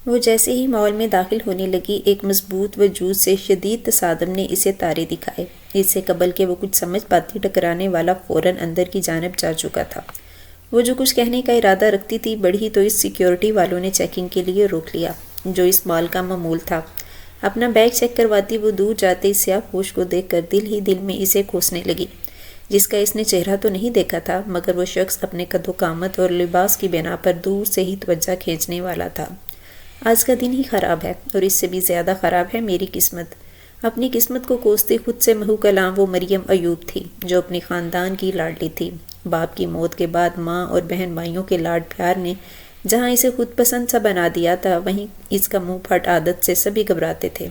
وہ جیسے ہی مال میں داخل ہونے لگی، ایک مضبوط وجود سے شدید تصادم نے اسے تارے دکھائے۔ اس سے قبل کہ وہ کچھ سمجھ پاتی، ٹکرانے والا فوراً اندر کی جانب جا چکا تھا۔ وہ جو کچھ کہنے کا ارادہ رکھتی تھی، بڑھی تو اس سیکیورٹی والوں نے چیکنگ کے لیے روک لیا، جو اس مال کا معمول تھا۔ اپنا بیگ چیک کرواتی وہ دور جاتے اس سیاہ پوش کو دیکھ کر دل ہی دل میں اسے کوسنے لگی، جس کا اس نے چہرہ تو نہیں دیکھا تھا، مگر وہ شخص اپنے قد و قامت اور لباس کی بنا پر دور سے ہی توجہ کھینچنے والا تھا۔ آج کا دن ہی خراب ہے، اور اس سے بھی زیادہ خراب ہے میری قسمت۔ اپنی قسمت کو کوستے خود سے محو کلام وہ مریم ایوب تھی، جو اپنے خاندان کی لاڈلی تھی۔ باپ کی موت کے بعد ماں اور بہن بھائیوں کے لاڈ پیار نے جہاں اسے خود پسند سا بنا دیا تھا، وہیں اس کا منہ پھٹ عادت سے سبھی گھبراتے تھے۔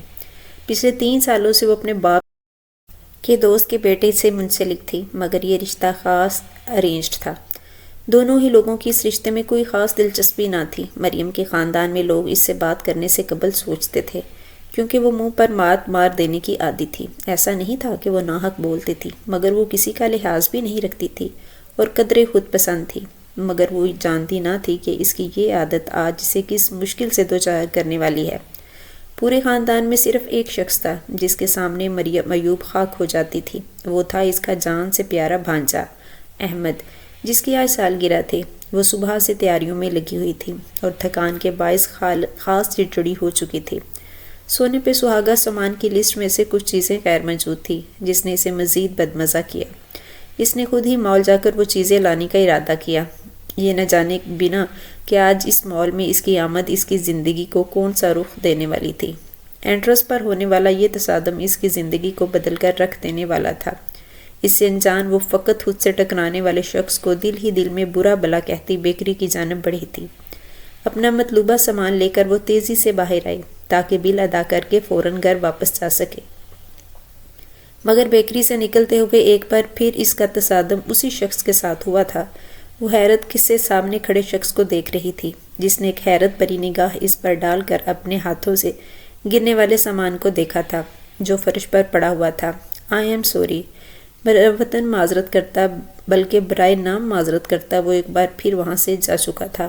پچھلے 3 سالوں سے وہ اپنے باپ کے دوست کے بیٹے سے منسلک تھی، مگر یہ رشتہ خاص ارینجڈ تھا۔ دونوں ہی لوگوں کی اس رشتے میں کوئی خاص دلچسپی نہ تھی۔ مریم کے خاندان میں لوگ اس سے بات کرنے سے قبل سوچتے تھے، کیونکہ وہ منہ پر مات مار دینے کی عادی تھی۔ ایسا نہیں تھا کہ وہ ناحق بولتی تھی، مگر وہ کسی کا لحاظ بھی نہیں رکھتی تھی اور قدرے خود پسند تھی، مگر وہ جانتی نہ تھی کہ اس کی یہ عادت آج اسے کس مشکل سے دوچار کرنے والی ہے۔ پورے خاندان میں صرف ایک شخص تھا جس کے سامنے مریم ایوب خاک ہو جاتی تھی، وہ تھا اس کا جان سے پیارا بھانجا احمد، جس کی آج سالگرہ تھی۔ وہ صبح سے تیاریوں میں لگی ہوئی تھی اور تھکان کے باعث خاص چڑچڑی ہو چکی تھی۔ سونے پہ سہاگا سامان کی لسٹ میں سے کچھ چیزیں غیر موجود تھی، جس نے اسے مزید بدمزہ کیا۔ اس نے خود ہی مال جا کر وہ چیزیں لانے کا ارادہ کیا، یہ نہ جانے بنا کہ آج اس مال میں اس کی آمد اس کی زندگی کو کون سا رخ دینے والی تھی۔ انٹرس پر ہونے والا یہ تصادم اس کی زندگی کو بدل کر رکھ دینے والا تھا۔ اس سے انجان وہ فقط خود سے ٹکرانے والے شخص کو دل ہی دل میں برا بھلا کہتی بیکری کی جانب بڑھی تھی۔ اپنا مطلوبہ سامان لے کر وہ تیزی سے باہر آئی تاکہ بل ادا کر کے فوراً گھر واپس جا سکے، مگر بیکری سے نکلتے ہوئے ایک بار پھر اس کا تصادم اسی شخص کے ساتھ ہوا تھا۔ وہ حیرت سے سامنے کھڑے شخص کو دیکھ رہی تھی، جس نے ایک حیرت بھری نگاہ اس پر ڈال کر اپنے ہاتھوں سے گرنے والے سامان کو دیکھا تھا جو فرش پر پڑا ہوا تھا۔ آئی ایم سوری، وطن معذرت کرتا، بلکہ برائے نام معذرت کرتا وہ ایک بار پھر وہاں سے جا چکا تھا،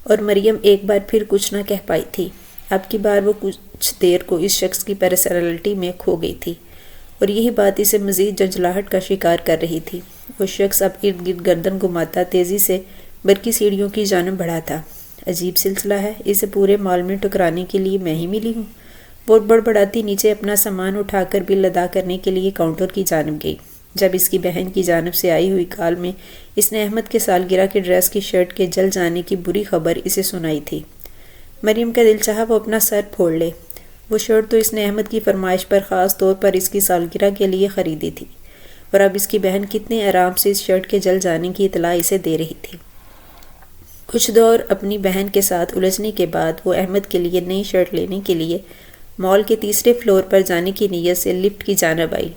اور مریم ایک بار پھر کچھ نہ کہہ پائی تھی۔ اب کی بار وہ کچھ دیر کو اس شخص کی پرسنالٹی میں کھو گئی تھی، اور یہی بات اسے مزید جھنجھلاہٹ کا شکار کر رہی تھی۔ وہ شخص اب ارد گرد گردن گھماتا تیزی سے برقی سیڑھیوں کی جانب بڑھا تھا۔ عجیب سلسلہ ہے، اسے پورے مال میں ٹکرانے کے لیے میں ہی ملی ہوں۔ وہ بڑبڑاتی نیچے اپنا سامان اٹھا کر بل ادا کرنے کے لیے کاؤنٹر کی جانب گئی، جب اس کی بہن کی جانب سے آئی ہوئی کال میں اس نے احمد کے سالگرہ کے ڈریس کی شرٹ کے جل جانے کی بری خبر اسے سنائی تھی۔ مریم کا دل چاہا وہ اپنا سر پھوڑ لے۔ وہ شرٹ تو اس نے احمد کی فرمائش پر خاص طور پر اس کی سالگرہ کے لیے خریدی تھی، اور اب اس کی بہن کتنے آرام سے اس شرٹ کے جل جانے کی اطلاع اسے دے رہی تھی۔ کچھ دور اپنی بہن کے ساتھ الجھنے کے بعد وہ احمد کے لیے نئی شرٹ لینے کے لیے مال کے تیسرے فلور پر جانے کی نیت سے لفٹ کی جانب آئی۔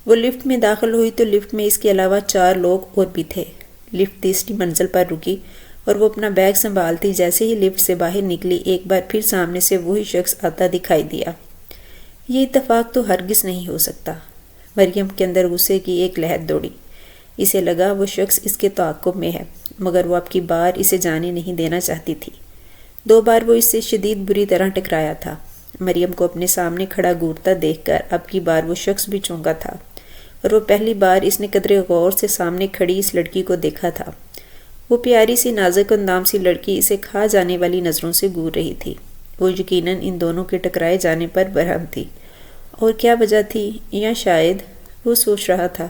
وہ لفٹ میں داخل ہوئی تو لفٹ میں اس کے علاوہ 4 لوگ اور بھی تھے۔ لفٹ تیسری منزل پر رکی اور وہ اپنا بیگ سنبھالتی جیسے ہی لفٹ سے باہر نکلی، ایک بار پھر سامنے سے وہی شخص آتا دکھائی دیا۔ یہ اتفاق تو ہرگز نہیں ہو سکتا۔ مریم کے اندر غصے کی ایک لہر دوڑی۔ اسے لگا وہ شخص اس کے تعاقب میں ہے، مگر وہ اب کی بار اسے جانے نہیں دینا چاہتی تھی۔ 2 بار وہ اس سے شدید بری طرح ٹکرایا تھا۔ مریم کو اپنے سامنے کھڑا گورتا دیکھ کر اب کی بار وہ شخص بھی چونکا تھا، اور وہ پہلی بار اس نے قدرے غور سے سامنے کھڑی اس لڑکی کو دیکھا تھا۔ وہ پیاری سی نازک اندام سی لڑکی اسے کھا جانے والی نظروں سے گور رہی تھی۔ وہ یقیناً ان دونوں کے ٹکرائے جانے پر برہم تھی، اور کیا وجہ تھی، یا شاید وہ سوچ رہا تھا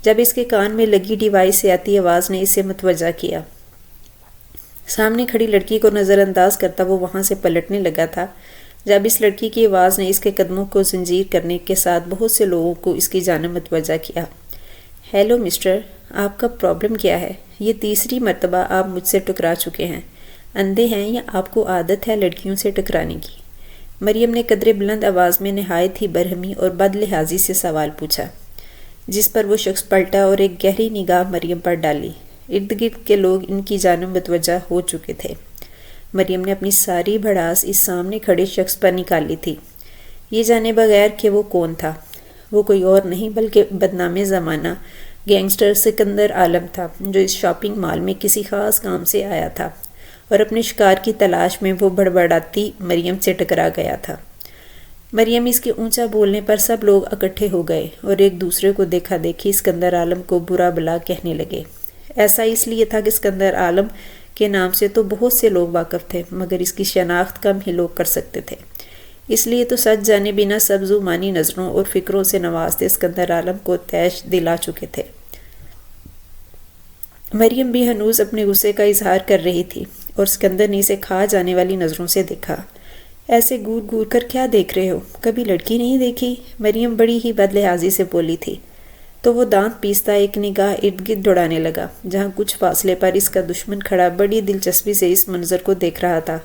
جب اس کے کان میں لگی ڈیوائس سے آتی آواز نے اسے متوجہ کیا۔ سامنے کھڑی لڑکی کو نظر انداز کرتا وہ وہاں سے پلٹنے لگا تھا جب اس لڑکی کی آواز نے اس کے قدموں کو زنجیر کرنے کے ساتھ بہت سے لوگوں کو اس کی جانب متوجہ کیا۔ ہیلو مسٹر، آپ کا پرابلم کیا ہے؟ یہ تیسری مرتبہ آپ مجھ سے ٹکرا چکے ہیں۔ اندھے ہیں یا آپ کو عادت ہے لڑکیوں سے ٹکرانے کی؟ مریم نے قدرے بلند آواز میں نہایت ہی برہمی اور بد لحاظی سے سوال پوچھا، جس پر وہ شخص پلٹا اور ایک گہری نگاہ مریم پر ڈالی۔ ارد گرد کے لوگ ان کی جانب متوجہ ہو چکے تھے۔ مریم نے اپنی ساری بھڑاس اس سامنے کھڑے شخص پر نکالی تھی، یہ جانے بغیر کہ وہ کون تھا۔ وہ کوئی اور نہیں بلکہ بدنام زمانہ گینگسٹر سکندر عالم تھا، جو اس شاپنگ مال میں کسی خاص کام سے آیا تھا اور اپنے شکار کی تلاش میں وہ بڑبڑاتی مریم سے ٹکرا گیا تھا۔ مریم اس کے اونچا بولنے پر سب لوگ اکٹھے ہو گئے اور ایک دوسرے کو دیکھا دیکھی اسکندر عالم کو برا بلا کہنے لگے۔ ایسا اس لیے تھا کہ اسکندر عالم کے نام سے تو بہت سے لوگ واقف تھے، مگر اس کی شناخت کم ہی لوگ کر سکتے تھے۔ اس لیے تو سچ جانے بنا سبز مانی نظروں اور فکروں سے نوازتے اسکندر عالم کو تیش دلا چکے تھے۔ مریم بھی ہنوز اپنے غصے کا اظہار کر رہی تھی اور اسکندر نے اسے کھا جانے والی نظروں سے دیکھا۔ ایسے گور گور کر کیا دیکھ رہے ہو؟ کبھی لڑکی نہیں دیکھی؟ مریم بڑی ہی بد لحاظی سے بولی تھی، تو وہ دانت پیستا ایک نگاہ ارد گرد دوڑانے لگا، جہاں کچھ فاصلے پر اس کا دشمن کھڑا بڑی دلچسپی سے اس منظر کو دیکھ رہا تھا۔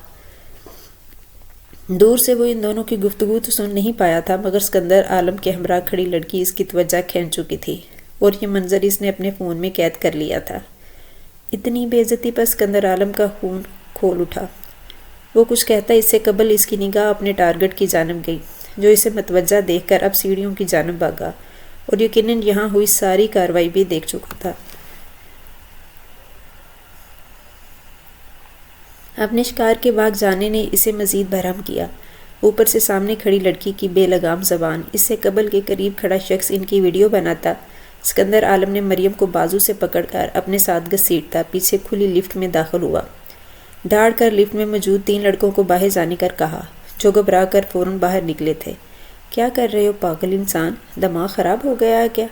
دور سے وہ ان دونوں کی گفتگو تو سن نہیں پایا تھا، مگر اسکندر عالم کے ہمراہ کھڑی لڑکی اس کی توجہ کھینچ چکی تھی اور یہ منظر اس نے اپنے فون میں قید کر لیا تھا۔ اتنی بے عزتی پر اسکندر عالم کا خون کھول اٹھا۔ وہ کچھ کہتا اس سے قبل اس کی نگاہ اپنے ٹارگٹ کی جانب گئی، جو اسے متوجہ دیکھ کر اب سیڑھیوں کی جانب بھاگا اور یقیناً یہاں ہوئی ساری کارروائی بھی دیکھ چکا تھا۔ اپنے شکار کے بھاگ جانے نے اسے مزید برہم کیا۔ اوپر سے سامنے کھڑی لڑکی کی بے لگام زبان، اس سے قبل کے قریب کھڑا شخص ان کی ویڈیو بناتا۔ اسکندر عالم نے مریم کو بازو سے پکڑ کر اپنے ساتھ گھسیٹتا پیچھے کھلی لفٹ میں داخل ہوا۔ دھاڑ کر لفٹ میں موجود 3 لڑکوں کو باہر جانے کر کہا، جو گھبرا کر فوراً باہر نکلے تھے۔ کیا کر رہے ہو پاگل انسان؟ دماغ خراب ہو گیا ہے کیا؟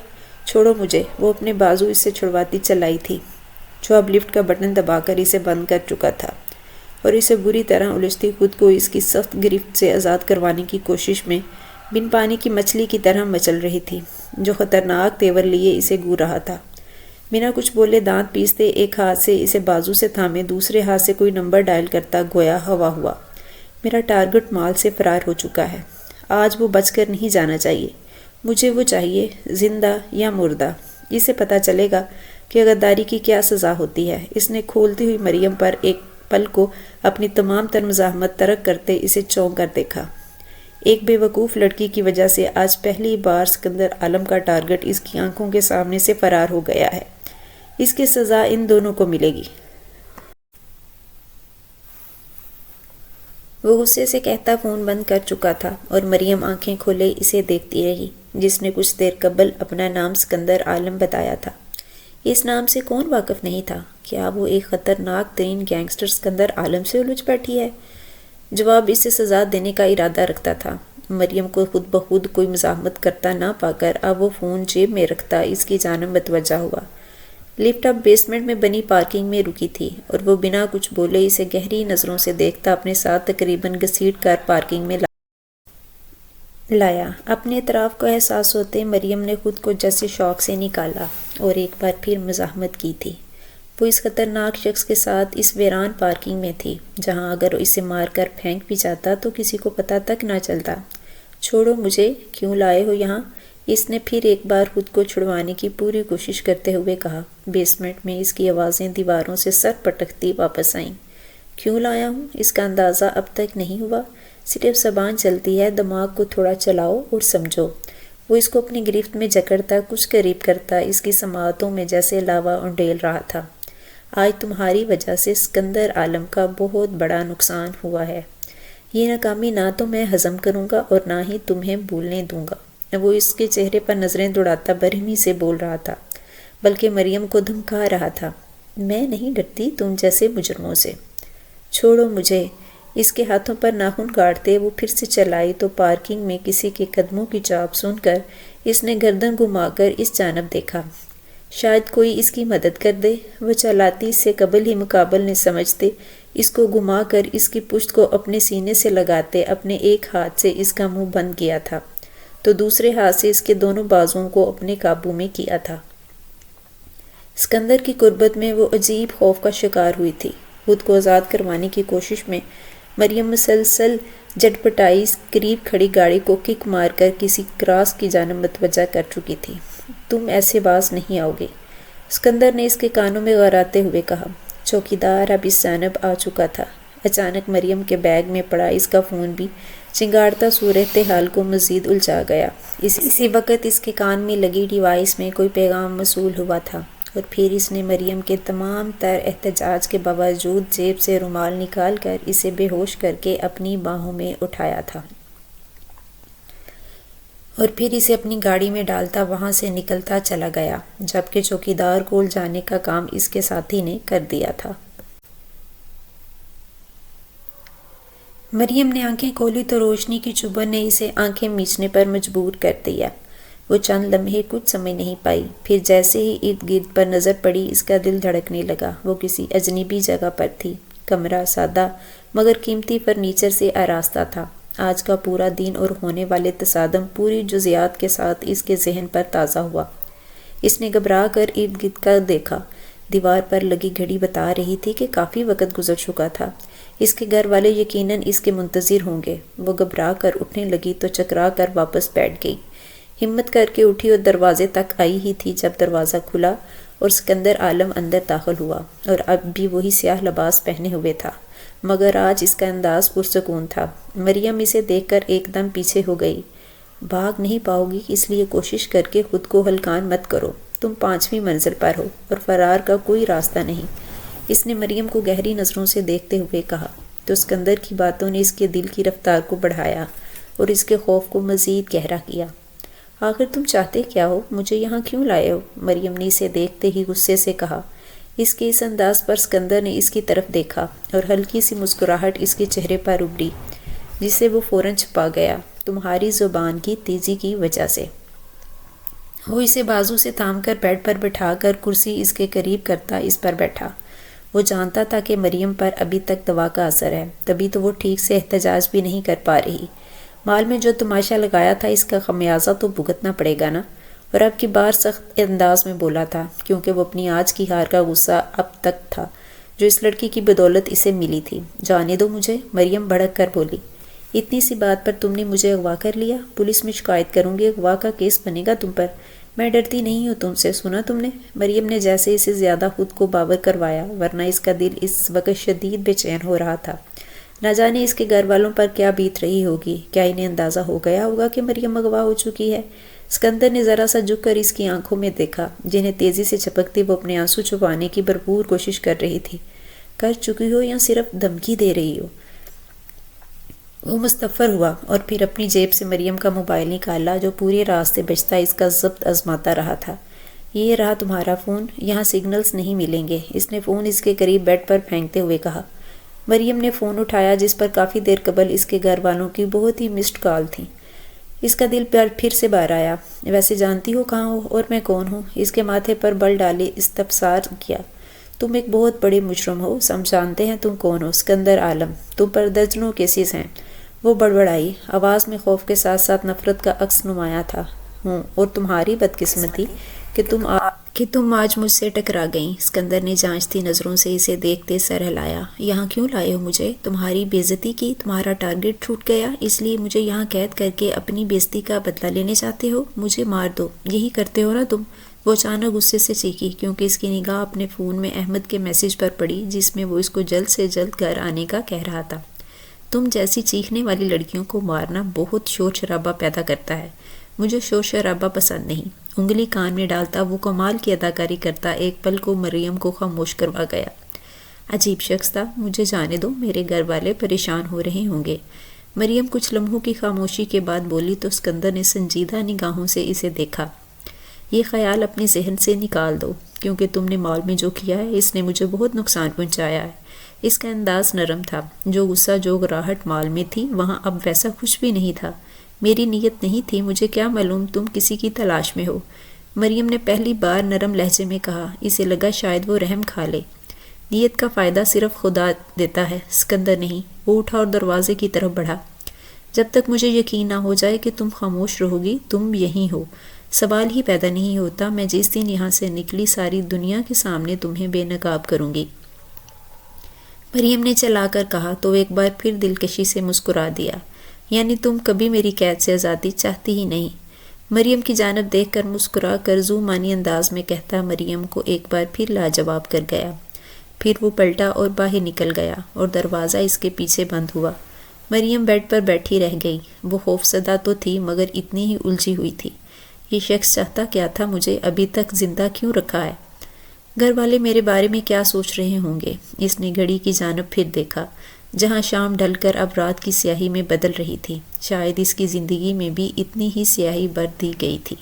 چھوڑو مجھے۔ وہ اپنے بازو اس سے چھڑواتی چلائی تھی، جو اب لفٹ کا بٹن دبا کر اسے بند کر چکا تھا اور اسے بری طرح الجھتی خود کو اس کی سخت گرفت سے آزاد کروانے کی کوشش میں بن پانی کی مچھلی کی طرح مچل رہی تھی، جو خطرناک تیور لیے اسے گور رہا تھا۔ بنا کچھ بولے دانت پیستے ایک ہاتھ سے اسے بازو سے تھامے دوسرے ہاتھ سے کوئی نمبر ڈائل کرتا گویا ہوا ہوا، میرا ٹارگٹ مال سے فرار ہو چکا ہے، آج وہ بچ کر نہیں جانا چاہیے، مجھے وہ چاہیے، زندہ یا مردہ، اسے پتہ چلے گا کہ غداری کی کیا سزا ہوتی ہے۔ اس نے کھولتی ہوئی مریم پر ایک پل کو اپنی تمام تر مزاحمت ترک کرتے اسے چونک کر دیکھا۔ ایک بے وقوف لڑکی کی وجہ سے آج پہلی بار اسکندر عالم کا ٹارگٹ اس کی آنکھوں کے سامنے سے فرار ہو گیا ہے، اس کی سزا ان دونوں کو ملے گی۔ وہ غصے سے کہتا فون بند کر چکا تھا اور مریم آنکھیں کھولے اسے دیکھتی رہی، جس نے کچھ دیر قبل اپنا نام اسکندر عالم بتایا تھا۔ اس نام سے کون واقف نہیں تھا؟ کیا وہ ایک خطرناک ترین گینگسٹر اسکندر عالم سے الجھ بیٹھی ہے؟ جواب اسے سزا دینے کا ارادہ رکھتا تھا۔ مریم کو خود بخود کوئی مزاحمت کرتا نہ پا کر اب وہ فون جیب میں رکھتا اس کی جانب متوجہ ہوا۔ لفٹ اب بیسمنٹ میں بنی پارکنگ میں رکی تھی اور وہ بنا کچھ بولے اسے گہری نظروں سے دیکھتا اپنے ساتھ تقریباً گھسیٹ کر پارکنگ میں لایا۔ اپنے اطراف کو احساس ہوتے مریم نے خود کو جیسے شوق سے نکالا اور ایک بار پھر مزاحمت کی تھی۔ وہ اس خطرناک شخص کے ساتھ اس ویران پارکنگ میں تھی، جہاں اگر اسے مار کر پھینک بھی جاتا تو کسی کو پتہ تک نہ چلتا۔ چھوڑو مجھے، کیوں لائے ہو یہاں؟ اس نے پھر ایک بار خود کو چھڑوانے کی پوری کوشش کرتے ہوئے کہا۔ بیسمنٹ میں اس کی آوازیں دیواروں سے سر پٹکتی واپس آئیں۔ کیوں لایا ہوں اس کا اندازہ اب تک نہیں ہوا؟ صرف زبان چلتی ہے، دماغ کو تھوڑا چلاؤ اور سمجھو۔ وہ اس کو اپنی گرفت میں جکڑتا کچھ قریب کرتا اس کی سماعتوں میں جیسے لاوا انڈیل رہا تھا۔ آج تمہاری وجہ سے اسکندر عالم کا بہت بڑا نقصان ہوا ہے، یہ ناکامی نہ تو میں ہضم کروں گا اور نہ ہی تمہیں بھولنے دوں گا۔ وہ اس کے چہرے پر نظریں دوڑاتا برہمی سے بول رہا تھا، بلکہ مریم کو دھمکا رہا تھا۔ میں نہیں ڈرتی تم جیسے مجرموں سے، چھوڑو مجھے۔ اس کے ہاتھوں پر ناخن کاٹتے وہ پھر سے چلائی تو پارکنگ میں کسی کے قدموں کی چاپ سن کر اس نے گردن گھما کر اس جانب دیکھا، شاید کوئی اس کی مدد کر دے۔ وہ چلاتی سے قبل ہی مقابل نے سمجھتے اس کو گھما کر اس کی پشت کو اپنے سینے سے لگاتے اپنے ایک ہاتھ سے اس کا منہ بند کیا تھا تو دوسرے ہاتھ سے اس کے دونوں بازوؤں کو اپنے قابو میں کیا تھا۔ اسکندر کی قربت میں وہ عجیب خوف کا شکار ہوئی تھی۔ خود کو آزاد کروانے کی کوشش میں مریم مسلسل جٹپٹائی قریب کھڑی گاڑی کو کک مار کر کسی کراس کی جانب متوجہ کر چکی تھی۔ تم ایسے باز نہیں آؤ گے، اسکندر نے اس کے کانوں میں غراتے ہوئے کہا۔ چوکیدار اب اس جانب آ چکا تھا۔ اچانک مریم کے بیگ میں پڑا اس کا فون بھی چنگاڑتا صورتحال کو مزید الجھا گیا۔ اسی وقت اس کے کان میں لگی ڈیوائس میں کوئی پیغام موصول ہوا تھا اور پھر اس نے مریم کے تمام تر احتجاج کے باوجود جیب سے رومال نکال کر اسے بے ہوش کر کے اپنی باہوں میں اٹھایا تھا اور پھر اسے اپنی گاڑی میں ڈالتا وہاں سے نکلتا چلا گیا، جبکہ چوکیدار کول جانے کا کام اس کے ساتھی نے کر دیا تھا۔ مریم نے آنکھیں کھولی تو روشنی کی چبھن نے اسے آنکھیں میچنے پر مجبور کر دیا۔ وہ چند لمحے کچھ سمجھ نہیں پائی، پھر جیسے ہی ارد گرد پر نظر پڑی اس کا دل دھڑکنے لگا۔ وہ کسی اجنبی جگہ پر تھی۔ کمرہ سادہ مگر قیمتی فرنیچر سے آراستہ تھا۔ آج کا پورا دن اور ہونے والے تصادم پوری جزیات کے ساتھ اس کے ذہن پر تازہ ہوا۔ اس نے گھبرا کر ارد گرد کا دیکھا۔ دیوار پر لگی گھڑی بتا رہی تھی کہ کافی وقت گزر چکا تھا۔ اس کے گھر والے یقیناً اس کے منتظر ہوں گے۔ وہ گھبرا کر اٹھنے لگی تو چکرا کر واپس بیٹھ گئی۔ ہمت کر کے اٹھی اور دروازے تک آئی ہی تھی جب دروازہ کھلا اور سکندر عالم اندر داخل ہوا، اور اب بھی وہی سیاہ لباس پہنے ہوئے تھا، مگر آج اس کا انداز پرسکون تھا۔ مریم اسے دیکھ کر ایک دم پیچھے ہو گئی۔ بھاگ نہیں پاؤ گی، اس لیے کوشش کر کے خود کو ہلکان مت کرو۔ تم 5ویں منزل پر ہو اور فرار کا کوئی راستہ نہیں، اس نے مریم کو گہری نظروں سے دیکھتے ہوئے کہا۔ تو سکندر کی باتوں نے اس کے دل کی رفتار کو بڑھایا اور اس کے خوف کو مزید گہرا کیا۔ آخر تم چاہتے کیا ہو؟ مجھے یہاں کیوں لائے ہو؟ مریم نے اسے دیکھتے ہی غصے سے کہا۔ اس کے اس انداز پر سکندر نے اس کی طرف دیکھا اور ہلکی سی مسکراہٹ اس کے چہرے پر ابھری، جسے وہ فوراً چھپا گیا۔ تمہاری زبان کی تیزی کی وجہ سے۔ وہ اسے بازو سے تھام کر بیڈ پر بٹھا کر کرسی اس کے قریب کرتا اس پر بیٹھا۔ وہ جانتا تھا کہ مریم پر ابھی تک دوا کا اثر ہے، تبھی تو وہ ٹھیک سے احتجاج بھی نہیں کر پا رہی۔ مال میں جو تماشا لگایا تھا اس کا خمیازہ تو بھگتنا پڑے گا نا۔ اور اب کی بار سخت انداز میں بولا تھا، کیونکہ وہ اپنی آج کی ہار کا غصہ اب تک تھا جو اس لڑکی کی بدولت اسے ملی تھی۔ جانے دو مجھے، مریم بھڑک کر بولی۔ اتنی سی بات پر تم نے مجھے اغوا کر لیا؟ پولیس میں شکایت کروں گی، اغوا کا کیس بنے گا تم پر۔ میں ڈرتی نہیں ہوں تم سے، سنا تم نے؟ مریم نے جیسے اسے زیادہ خود کو باور کروایا، ورنہ اس کا دل اس وقت شدید بے چین ہو رہا تھا۔ نہ جانے اس کے گھر والوں پر کیا بیت رہی ہوگی۔ کیا انہیں اندازہ ہو گیا ہوگا کہ مریم اغوا ہو چکی ہے؟ سکندر نے ذرا سا جھک کر اس کی آنکھوں میں دیکھا، جنہیں تیزی سے چپکتے وہ اپنے آنسو چھپانے کی بھرپور کوشش کر رہی تھی۔ کر چکی ہو یا صرف دھمکی دے رہی ہو؟ وہ مستفر ہوا اور پھر اپنی جیب سے مریم کا موبائل نکالا جو پورے راستے بجتا اس کا ضبط آزماتا رہا تھا۔ یہ رہا تمہارا فون، یہاں سگنلز نہیں ملیں گے، اس نے فون اس کے قریب بیڈ پر پھینکتے ہوئے کہا۔ مریم نے فون اٹھایا جس پر کافی دیر قبل اس کے گھر والوں کی بہت ہی مسڈ کال تھی۔ اس کا دل پھر سے باہر آیا۔ ویسے جانتی ہو کہاں ہو اور میں کون ہوں؟ اس کے ماتھے پر بل ڈالے استفسار کیا۔ تم ایک بہت بڑے مجرم ہو، سب جانتے ہیں تم کون ہو، سکندر عالم۔ تم پر درجنوں کیسز ہیں۔ وہ بڑبڑائی، آواز میں خوف کے ساتھ ساتھ نفرت کا عکس نمایاں تھا۔ ہوں، اور تمہاری بدقسمتی کہ تم آج مجھ سے ٹکرا گئیں۔ سکندر نے جانچتی نظروں سے اسے دیکھتے سر ہلایا۔ یہاں کیوں لائے ہو مجھے؟ تمہاری بے عزتی کی، تمہارا ٹارگٹ ٹوٹ گیا، اس لیے مجھے یہاں قید کر کے اپنی بے عزتی کا بدلہ لینے چاہتے ہو؟ مجھے مار دو، یہی کرتے ہو نا تم؟ وہ اچانک غصے سے چیخی، کیونکہ اس کی نگاہ اپنے فون میں احمد کے میسج پر پڑی جس میں وہ اس کو جلد سے جلد گھر آنے کا کہہ رہا تھا۔ تم جیسی چیخنے والی لڑکیوں کو مارنا بہت شور شرابہ پیدا کرتا ہے، مجھے شور شرابہ پسند نہیں۔ انگلی کان میں ڈالتا وہ کمال کی اداکاری کرتا ایک پل کو مریم کو خاموش کروا گیا۔ عجیب شخص تھا، مجھے جانے دو، میرے گھر والے پریشان ہو رہے ہوں گے۔ مریم کچھ لمحوں کی خاموشی کے بعد بولی تو سکندر نے سنجیدہ نگاہوں سے اسے دیکھا۔ یہ خیال اپنے ذہن سے نکال دو، کیونکہ تم نے مال میں جو کیا ہے اس نے مجھے بہت نقصان پہنچایا ہے۔ اس کا انداز نرم تھا، جو غصہ جو گراہٹ مال میں تھی وہاں اب ویسا کچھ بھی نہیں تھا۔ میری نیت نہیں تھی، مجھے کیا معلوم تم کسی کی تلاش میں ہو، مریم نے پہلی بار نرم لہجے میں کہا۔ اسے لگا شاید وہ رحم کھا لے۔ نیت کا فائدہ صرف خدا دیتا ہے، سکندر نہیں۔ وہ اٹھا اور دروازے کی طرف بڑھا۔ جب تک مجھے یقین نہ ہو جائے کہ تم خاموش رہو گی، تم یہیں ہو، سوال ہی پیدا نہیں ہوتا۔ میں جس دن یہاں سے نکلی ساری دنیا کے سامنے تمہیں بے نقاب کروں گی، مریم نے چلا کر کہا تو ایک بار پھر دلکشی سے مسکرا دیا۔ یعنی تم کبھی میری قید سے آزادی چاہتی ہی نہیں؟ مریم کی جانب دیکھ کر مسکرا کر ذو معنی انداز میں کہتا مریم کو ایک بار پھر لاجواب کر گیا۔ پھر وہ پلٹا اور باہر نکل گیا اور دروازہ اس کے پیچھے بند ہوا۔ مریم بیڈ پر بیٹھی رہ گئی۔ وہ خوفزدہ تو تھی مگر اتنی ہی الجھی ہوئی تھی۔ یہ شخص چاہتا کیا تھا؟ مجھے ابھی تک زندہ کیوں رکھا ہے؟ گھر والے میرے بارے میں کیا سوچ رہے ہوں گے؟ اس نے گھڑی کی جانب پھر دیکھا جہاں شام ڈھل کر اب رات کی سیاہی میں بدل رہی تھی۔ شاید اس کی زندگی میں بھی اتنی ہی سیاہی بر دی گئی تھی۔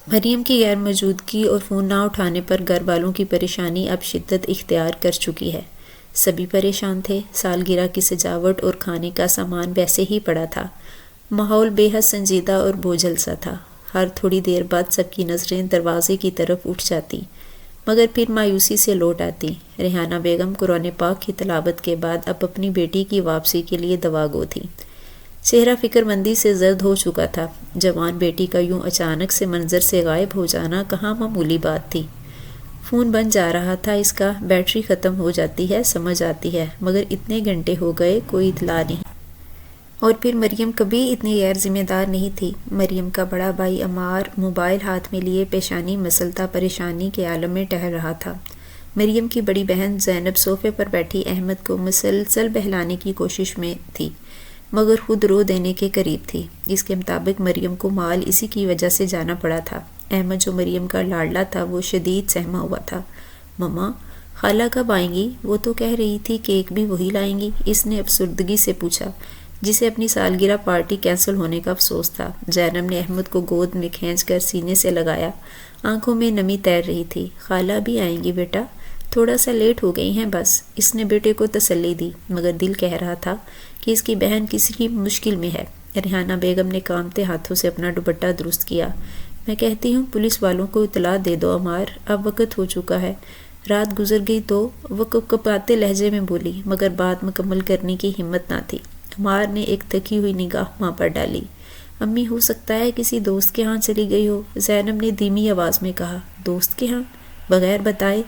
مریم کی غیر موجودگی اور فون نہ اٹھانے پر گھر والوں کی پریشانی اب شدت اختیار کر چکی ہے۔ سبھی پریشان تھے۔ سالگرہ کی سجاوٹ اور کھانے کا سامان ویسے ہی پڑا تھا۔ ماحول بے حد سنجیدہ اور بوجھل سا تھا۔ ہر تھوڑی دیر بعد سب کی نظریں دروازے کی طرف اٹھ جاتی، مگر پھر مایوسی سے لوٹ آتی۔ ریحانہ بیگم قرآن پاک کی تلاوت کے بعد اب اپنی بیٹی کی واپسی کے لیے دعاگو تھی۔ چہرہ فکر مندی سے زرد ہو چکا تھا۔ جوان بیٹی کا یوں اچانک سے منظر سے غائب ہو جانا کہاں معمولی بات تھی۔ فون بن جا رہا تھا اس کا، بیٹری ختم ہو جاتی ہے، سمجھ آتی ہے، مگر اتنے گھنٹے ہو گئے کوئی اطلاع نہیں۔ اور پھر مریم کبھی اتنی غیر ذمہ دار نہیں تھی۔ مریم کا بڑا بھائی عمار موبائل ہاتھ میں لیے پیشانی مسلتا پریشانی کے عالم میں ٹہل رہا تھا۔ مریم کی بڑی بہن زینب صوفے پر بیٹھی احمد کو مسلسل بہلانے کی کوشش میں تھی، مگر خود رو دینے کے قریب تھی۔ اس کے مطابق مریم کو مال اسی کی وجہ سے جانا پڑا تھا۔ احمد جو مریم کا لاڈلا تھا وہ شدید سہما ہوا تھا۔ مما، خالہ کب آئیں گی؟ وہ تو کہہ رہی تھی کیک بھی وہی لائیں گی، اس نے افسردگی سے پوچھا، جسے اپنی سالگرہ پارٹی کینسل ہونے کا افسوس تھا۔ زینب نے احمد کو گود میں کھینچ کر سینے سے لگایا، آنکھوں میں نمی تیر رہی تھی۔ خالہ بھی آئیں گی بیٹا، تھوڑا سا لیٹ ہو گئی ہیں بس، اس نے بیٹے کو تسلی دی، مگر دل کہہ رہا تھا کہ اس کی بہن کسی مشکل میں ہے۔ ریحانہ بیگم نے کانپتے ہاتھوں سے اپنا دوپٹہ درست کیا۔ میں کہتی ہوں پولیس والوں کو اطلاع دے دو عمار، اب وقت ہو چکا ہے، رات گزر گئی تو۔ وہ کپکپاتے لہجے میں بولی، مگر بات مکمل کرنے کی ہمت نہ تھی۔ عمار نے ایک تھکی ہوئی نگاہ ماں پر ڈالی۔ امی، ہو سکتا ہے کسی دوست کے ہاں چلی گئی ہو، زینب نے دھیمی آواز میں کہا۔ دوست کے ہاں؟ بغیر بتائے؟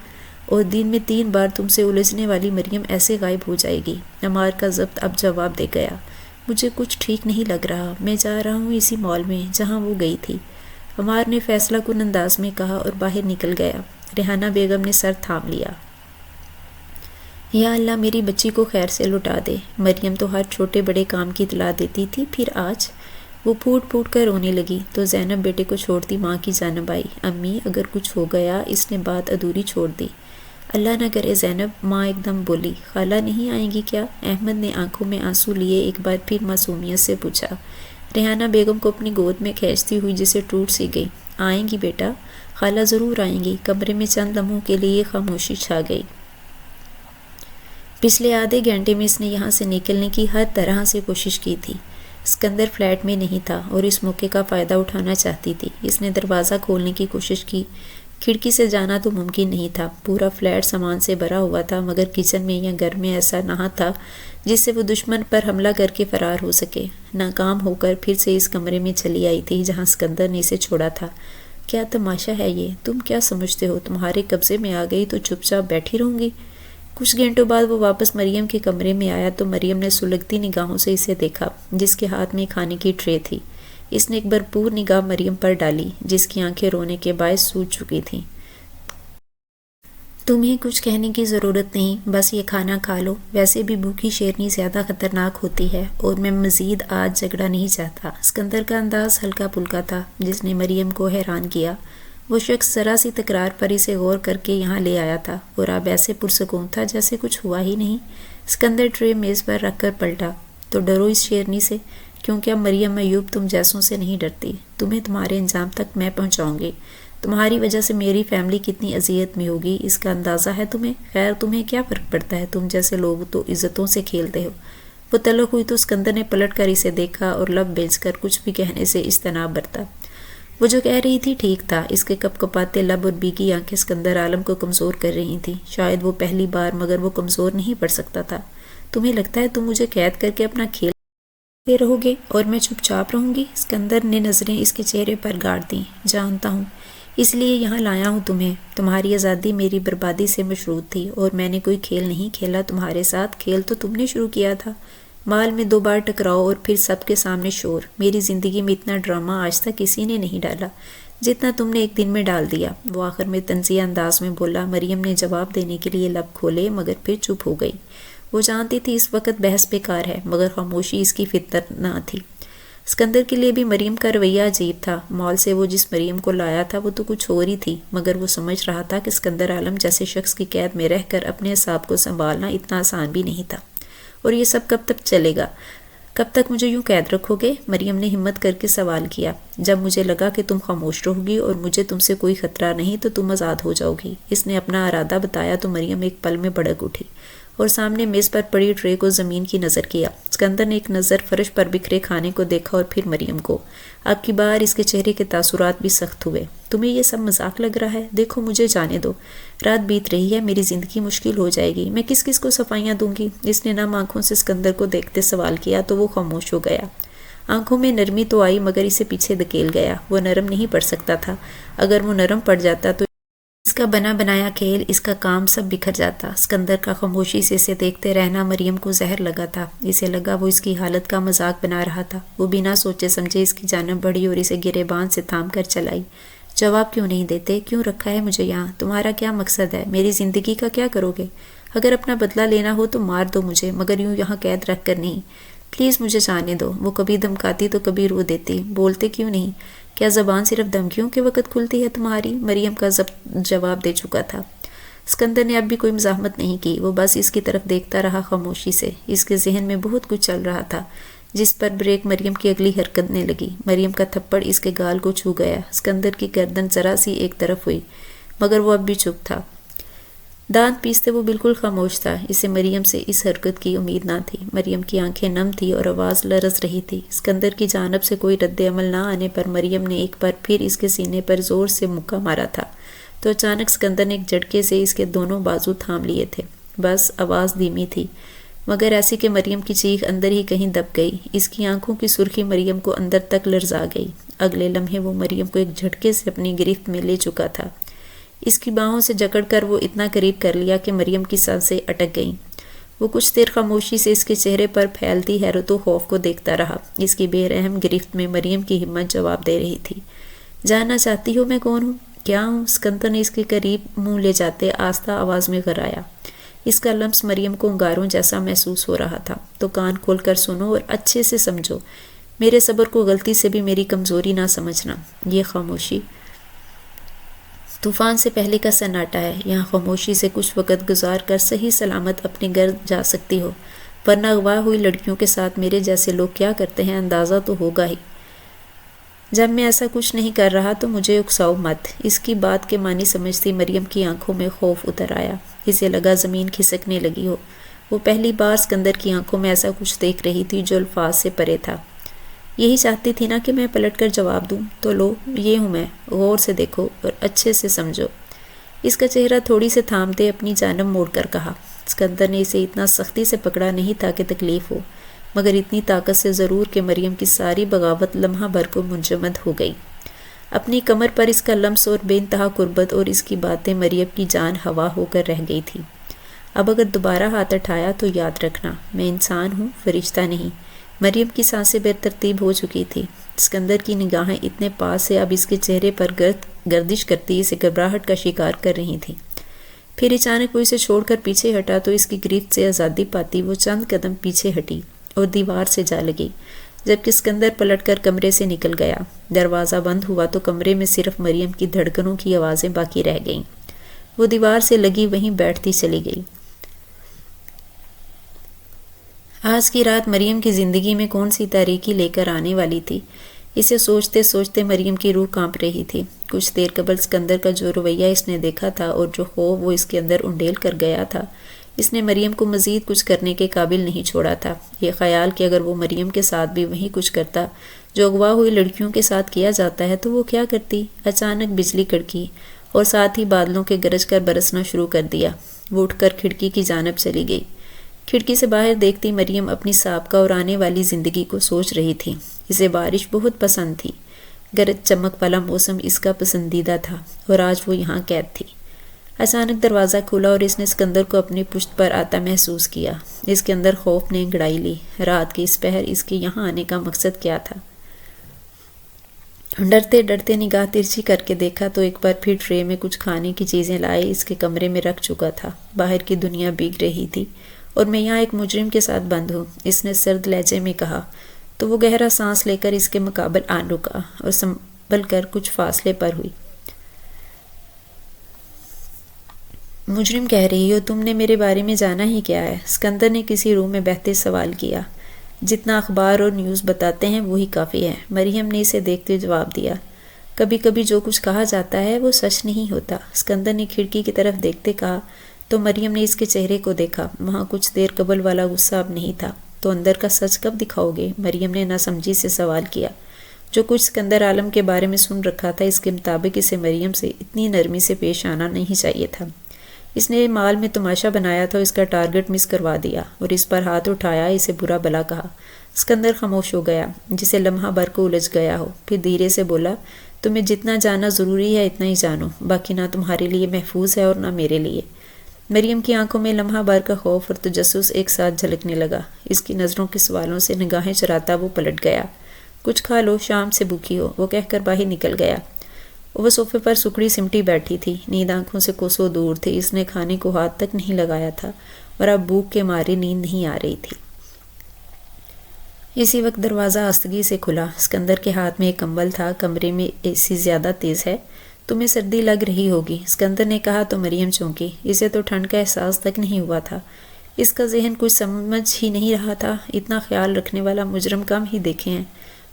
اور دن میں 3 بار تم سے الجھنے والی مریم ایسے غائب ہو جائے گی؟ عمار کا ضبط اب جواب دے گیا۔ مجھے کچھ ٹھیک نہیں لگ رہا، میں جا رہا ہوں اسی مال میں جہاں وہ گئی تھی، عمار نے فیصلہ کن انداز میں کہا اور باہر نکل گیا۔ ریحانہ بیگم نے سر تھام لیا۔ یا اللہ میری بچی کو خیر سے لوٹا دے۔ مریم تو ہر چھوٹے بڑے کام کی اطلاع دیتی تھی، پھر آج؟ وہ پھوٹ پھوٹ کر رونے لگی تو زینب بیٹے کو چھوڑتی ماں کی جانب آئی۔ امی، اگر کچھ ہو گیا؟ اس نے بات ادھوری چھوڑ دی۔ اللہ نہ کرے زینب، ماں ایک دم بولی۔ خالہ نہیں آئیں گی کیا؟ احمد نے آنکھوں میں آنسو لیے ایک بار پھر معصومیت سے پوچھا۔ ریحانہ بیگم کو اپنی گود میں کھینچتی ہوئی جسے ٹوٹ سی گئی۔ آئیں گی بیٹا، خالہ ضرور آئیں گی۔ کمرے میں چند لمحوں کے لیے خاموشی چھا گئی۔ پچھلے آدھے گھنٹے میں اس نے یہاں سے نکلنے کی ہر طرح سے کوشش کی تھی۔ اسکندر فلیٹ میں نہیں تھا اور اس موقع کا فائدہ اٹھانا چاہتی تھی۔ اس نے دروازہ کھولنے کی کوشش کی، کھڑکی سے جانا تو ممکن نہیں تھا، پورا فلیٹ سامان سے بھرا ہوا تھا، مگر کچن میں یا گھر میں ایسا نہ تھا جس سے وہ دشمن پر حملہ کر کے فرار ہو سکے۔ ناکام ہو کر پھر سے اس کمرے میں چلی آئی تھی جہاں اسکندر نے اسے چھوڑا تھا۔ کیا تماشا ہے یہ؟ تم کیا سمجھتے ہو تمہارے قبضے میں آ گئی تو چپ چاپ بیٹھی رہوں گی؟ کچھ گھنٹوں بعد وہ واپس مریم کے کمرے میں آیا تو مریم نے سلگتی نگاہوں سے اسے دیکھا، جس کے ہاتھ میں کھانے کی ٹرے تھی۔ اس نے ایک بھرپور نگاہ مریم پر ڈالی جس کی آنکھیں رونے کے باعث سوج چکی تھیں۔ تمہیں کچھ کہنے کی ضرورت نہیں، بس یہ کھانا کھا لو، ویسے بھی بھوکی شیرنی زیادہ خطرناک ہوتی ہے اور میں مزید آج جھگڑا نہیں چاہتا۔ اسکندر کا انداز ہلکا پھلکا تھا جس نے مریم کو حیران کیا۔ وہ شخص ذرا سی تکرار پر اسے غور کر کے یہاں لے آیا تھا اور اب ایسے پرسکون تھا جیسے کچھ ہوا ہی نہیں۔ اسکندر ٹرے میز پر رکھ کر پلٹا۔ تو ڈرو اس شیرنی سے، کیونکہ اب مریم ایوب تم جیسوں سے نہیں ڈرتی، تمہیں تمہارے انجام تک میں پہنچاؤں گی۔ تمہاری وجہ سے میری فیملی کتنی اذیت میں ہوگی اس کا اندازہ ہے تمہیں؟ خیر تمہیں کیا فرق پڑتا ہے، تم جیسے لوگ تو عزتوں سے کھیلتے ہو۔ وہ طلق ہوئی تو اسکندر نے پلٹ کر اسے دیکھا اور لب بیچ کر کچھ بھی کہنے سے اجتناب برتا۔ وہ جو کہہ رہی تھی ٹھیک تھا، اس کے کپ کپاتے لب اور بیکی آنکھیں اسکندر عالم کو کمزور کر رہی تھیں۔ شاید وہ پہلی بار، مگر وہ کمزور نہیں پڑ سکتا تھا۔ تمہیں لگتا ہے تم مجھے قید کر کے اپنا کھیل رہو گے اور میں چپ چاپ رہوں گی؟ اسکندر نے نظریں اس کے چہرے پر گاڑ دیں۔ جانتا ہوں، اس لیے یہاں لایا ہوں تمہیں۔ تمہاری آزادی میری بربادی سے مشروط تھی اور میں نے کوئی کھیل نہیں کھیلا تمہارے ساتھ، کھیل تو تم نے شروع کیا تھا۔ مال میں 2 بار ٹکراؤ اور پھر سب کے سامنے شور۔ میری زندگی میں اتنا ڈرامہ آج تک کسی نے نہیں ڈالا جتنا تم نے ایک دن میں ڈال دیا۔ وہ آخر میں طنزیہ انداز میں بولا۔ مریم نے جواب دینے کے لیے لب کھولے مگر پھر چپ ہو گئی۔ وہ جانتی تھی اس وقت بحث بیکار ہے، مگر خاموشی اس کی فطرت نہ تھی۔ اسکندر کے لیے بھی مریم کا رویہ عجیب تھا۔ مال سے وہ جس مریم کو لایا تھا وہ تو کچھ اور ہی تھی، مگر وہ سمجھ رہا تھا کہ اسکندر عالم جیسے شخص کی قید میں رہ کر اپنے اعصاب کو سنبھالنا اتنا آسان بھی نہیں تھا۔ اور یہ سب کب تک چلے گا؟ کب تک مجھے یوں قید رکھو گے؟ مریم نے ہمت کر کے سوال کیا۔ جب مجھے لگا کہ تم خاموش رہو گی اور مجھے تم سے کوئی خطرہ نہیں تو تم آزاد ہو جاؤ گی۔ اس نے اپنا ارادہ بتایا تو مریم ایک پل میں بھڑک اٹھی اور سامنے میز پر پڑی ٹرے کو زمین کی نظر کیا۔ اسکندر نے ایک نظر فرش پر بکھرے کھانے کو دیکھا اور پھر مریم کو۔ اب کی بار اس کے چہرے کے تاثرات بھی سخت ہوئے۔ تمہیں یہ سب مذاق لگ رہا ہے؟ دیکھو مجھے جانے دو، رات بیت رہی ہے، میری زندگی مشکل ہو جائے گی، میں کس کس کو صفائیاں دوں گی؟ اس نے نم آنکھوں سے اسکندر کو دیکھتے سوال کیا تو وہ خاموش ہو گیا۔ آنکھوں میں نرمی تو آئی مگر اسے پیچھے دھکیل گیا۔ وہ نرم نہیں پڑ سکتا تھا، اگر وہ نرم پڑ جاتا تو اس کا بنا بنایا کھیل، اس کا کام سب بکھر جاتا۔ اسکندر کا خاموشی سے اسے دیکھتے رہنا مریم کو زہر لگا تھا۔ اسے لگا وہ اس کی حالت کا مذاق بنا رہا تھا۔ وہ بنا سوچے سمجھے اس کی جانب بڑھی اور اسے گریبان سے تھام کر چلائی۔ جواب کیوں نہیں دیتے؟ کیوں رکھا ہے مجھے یہاں؟ تمہارا کیا مقصد ہے؟ میری زندگی کا کیا کرو گے؟ اگر اپنا بدلہ لینا ہو تو مار دو مجھے، مگر یوں یہاں قید رکھ کر نہیں۔ پلیز مجھے جانے دو۔ وہ کبھی دھمکاتی تو کبھی رو دیتی۔ بولتے کیوں نہیں؟ کیا زبان صرف دھمکیوں کے وقت کھلتی ہے تمہاری؟ مریم کا جواب دے چکا تھا۔ اسکندر نے اب بھی کوئی مزاحمت نہیں کی، وہ بس اس کی طرف دیکھتا رہا خاموشی سے۔ اس کے ذہن میں بہت کچھ چل رہا تھا جس پر بریک مریم کی اگلی حرکت نے لگی۔ مریم کا تھپڑ اس کے گال کو چھو گیا۔ اسکندر کی گردن ذرا سی ایک طرف ہوئی مگر وہ اب بھی چپ تھا۔ دانت پیستے وہ بالکل خاموش تھا۔ اسے مریم سے اس حرکت کی امید نہ تھی۔ مریم کی آنکھیں نم تھی اور آواز لرز رہی تھی۔ اسکندر کی جانب سے کوئی رد عمل نہ آنے پر مریم نے ایک بار پھر اس کے سینے پر زور سے مکہ مارا تھا تو اچانک اسکندر نے ایک جھٹکے سے اس کے دونوں بازو تھام لیے تھے۔ بس آواز دھیمی تھی مگر ایسی کہ مریم کی چیخ اندر ہی کہیں دب گئی۔ اس کی آنکھوں کی سرخی مریم کو اندر تک لرزا گئی۔ اگلے لمحے وہ مریم کو ایک جھٹکے سے اپنی گرفت میں لے چکا تھا۔ اس کی باہوں سے جکڑ کر وہ اتنا قریب کر لیا کہ مریم کی سانسیں اٹک گئیں۔ وہ کچھ دیر خاموشی سے اس کے چہرے پر پھیلتی حیرت و خوف کو دیکھتا رہا۔ اس کی بے رحم گرفت میں مریم کی ہمت جواب دے رہی تھی۔ جاننا چاہتی ہو میں کون ہوں؟ کیا ہوں؟ اسکندر نے اس کے قریب منہ لے جاتے آہستہ آواز میں غرایا۔ اس کا لمس مریم کو انگاروں جیسا محسوس ہو رہا تھا۔ تو کان کھول کر سنو اور اچھے سے سمجھو، میرے صبر کو غلطی سے بھی میری کمزوری نہ سمجھنا۔ یہ خاموشی طوفان سے پہلے کا سناٹا ہے۔ یہاں خاموشی سے کچھ وقت گزار کر صحیح سلامت اپنے گھر جا سکتی ہو، ورنہ اغوا ہوئی لڑکیوں کے ساتھ میرے جیسے لوگ کیا کرتے ہیں اندازہ تو ہوگا ہی۔ جب میں ایسا کچھ نہیں کر رہا تو مجھے اکساؤ مت۔ اس کی بات کے معنی سمجھتی مریم کی آنکھوں میں خوف اتر آیا۔ اسے لگا زمین کھسکنے لگی ہو۔ وہ پہلی بار اسکندر کی آنکھوں میں ایسا کچھ دیکھ رہی تھی جو الفاظ سے پرے تھا۔ یہی چاہتی تھی نا کہ میں پلٹ کر جواب دوں؟ تو لو، یہ ہوں میں، غور سے دیکھو اور اچھے سے سمجھو۔ اس کا چہرہ تھوڑی سے تھامتے اپنی جانب موڑ کر کہا۔ اسکندر نے اسے اتنا سختی سے پکڑا نہیں تھا کہ تکلیف ہو، مگر اتنی طاقت سے ضرور کہ مریم کی ساری بغاوت لمحہ بھر کو منجمد ہو گئی۔ اپنی کمر پر اس کا لمس اور بے انتہا قربت اور اس کی باتیں مریم کی جان ہوا ہو کر رہ گئی تھی۔ اب اگر دوبارہ ہاتھ اٹھایا تو یاد رکھنا، میں انسان ہوں، فرشتہ نہیں۔ مریم کی سانسیں بے ترتیب ہو چکی تھی۔ اسکندر کی نگاہیں اتنے پاس سے اب اس کے چہرے پر گردش کرتی اسے گھبراہٹ کا شکار کر رہی تھیں۔ پھر اچانک وہ اسے چھوڑ کر پیچھے ہٹا تو اس کی گرفت سے آزادی پاتی وہ چند قدم پیچھے ہٹی اور دیوار سے جا لگی، جبکہ اسکندر پلٹ کر کمرے سے نکل گیا۔ دروازہ بند ہوا تو کمرے میں صرف مریم کی دھڑکنوں کی آوازیں باقی رہ گئیں۔ وہ دیوار سے لگی وہیں بیٹھتی چلی گئی۔ آج کی رات مریم کی زندگی میں کون سی تاریکی لے کر آنے والی تھی؟ اسے سوچتے سوچتے مریم کی روح کانپ رہی تھی۔ کچھ دیر قبل اسکندر کا جو رویہ اس نے دیکھا تھا اور جو خوف وہ اس کے اندر انڈیل کر گیا تھا، اس نے مریم کو مزید کچھ کرنے کے قابل نہیں چھوڑا تھا۔ یہ خیال کہ اگر وہ مریم کے ساتھ بھی وہی کچھ کرتا جو اغوا ہوئی لڑکیوں کے ساتھ کیا جاتا ہے تو وہ کیا کرتی؟ اچانک بجلی کڑکی اور ساتھ ہی بادلوں کے گرج کر برسنا شروع کر دیا۔ وہ اٹھ کر کھڑکی کی جانب چلی گئی۔ کھڑکی سے باہر دیکھتی مریم اپنی سابقہ اور آنے والی زندگی کو سوچ رہی تھی۔ اسے بارش بہت پسند تھی۔ گرج چمک والا موسم اس کا پسندیدہ تھا اور آج وہ یہاں قید تھی۔ اچانک دروازہ کھلا اور اس نے اسکندر کو اپنی پشت پر آتا محسوس کیا۔ اس کے اندر خوف نے انگڑائی لی۔ رات کے اس پہر اس کے یہاں آنے کا مقصد کیا تھا؟ ڈرتے ڈرتے نگاہ ترچھی کر کے دیکھا تو ایک بار پھر ٹرے میں کچھ کھانے کی چیزیں لائے اس کے کمرے میں رکھ چکا تھا۔ باہر کی دنیا بھیگ رہی تھی اور میں یہاں ایک مجرم کے ساتھ بند ہوں۔ اس نے سرد لہجے میں کہا، تو وہ گہرا سانس لے کر اس کے مقابل آن رکا اور سنبھل کر کچھ فاصلے پر ہوئی۔ مجرم کہہ رہی ہو، تم نے میرے بارے میں جانا ہی کیا ہے؟ اسکندر نے کسی روم میں بیٹھتے سوال کیا۔ جتنا اخبار اور نیوز بتاتے ہیں وہی کافی ہے، مریم نے اسے دیکھتے جواب دیا۔ کبھی کبھی جو کچھ کہا جاتا ہے وہ سچ نہیں ہوتا، اسکندر نے کھڑکی کی طرف دیکھتے کہا۔ تو مریم نے اس کے چہرے کو دیکھا، وہاں کچھ دیر قبل والا غصہ اب نہیں تھا۔ تو اندر کا سچ کب دکھاؤ گے؟ مریم نے ناسمجھی سے سوال کیا۔ جو کچھ اسکندر عالم کے بارے میں سن رکھا تھا اس کے مطابق اسے مریم سے اتنی نرمی سے پیش آنا نہیں چاہیے تھا۔ اس نے مال میں تماشا بنایا تھا، اس کا ٹارگٹ مس کروا دیا اور اس پر ہاتھ اٹھایا، اسے برا بھلا کہا۔ اسکندر خاموش ہو گیا، جسے لمحہ بھر کو الجھ گیا ہو، پھر دھیرے سے بولا، تمہیں جتنا جاننا ضروری ہے اتنا ہی جانو، باقی نہ تمہارے لیے محفوظ ہے اور نہ میرے لیے۔ مریم کی آنکھوں میں لمحہ بھر کا خوف اور تجسس ایک ساتھ جھلکنے لگا۔ اس کی نظروں کے سوالوں سے نگاہیں چراتا وہ پلٹ گیا۔ کچھ کھا لو، شام سے بھوکی ہو، وہ کہہ کر باہر نکل گیا۔ وہ صوفے پر سکڑی سمٹی بیٹھی تھی، نیند آنکھوں سے کوسوں دور تھی، اس نے کھانے کو ہاتھ تک نہیں لگایا تھا اور اب بھوک کے مارے نیند نہیں آ رہی تھی۔ اسی وقت دروازہ آستگی سے کھلا۔ اسکندر کے ہاتھ میں ایک کمبل تھا۔ کمرے میں اے سی زیادہ تیز ہے، تمہیں سردی لگ رہی ہوگی، اسکندر نے کہا تو مریم چونکی۔ اسے تو ٹھنڈ کا احساس تک نہیں ہوا تھا، اس کا ذہن کچھ سمجھ ہی نہیں رہا تھا۔ اتنا خیال رکھنے والا مجرم کم ہی دیکھے ہیں۔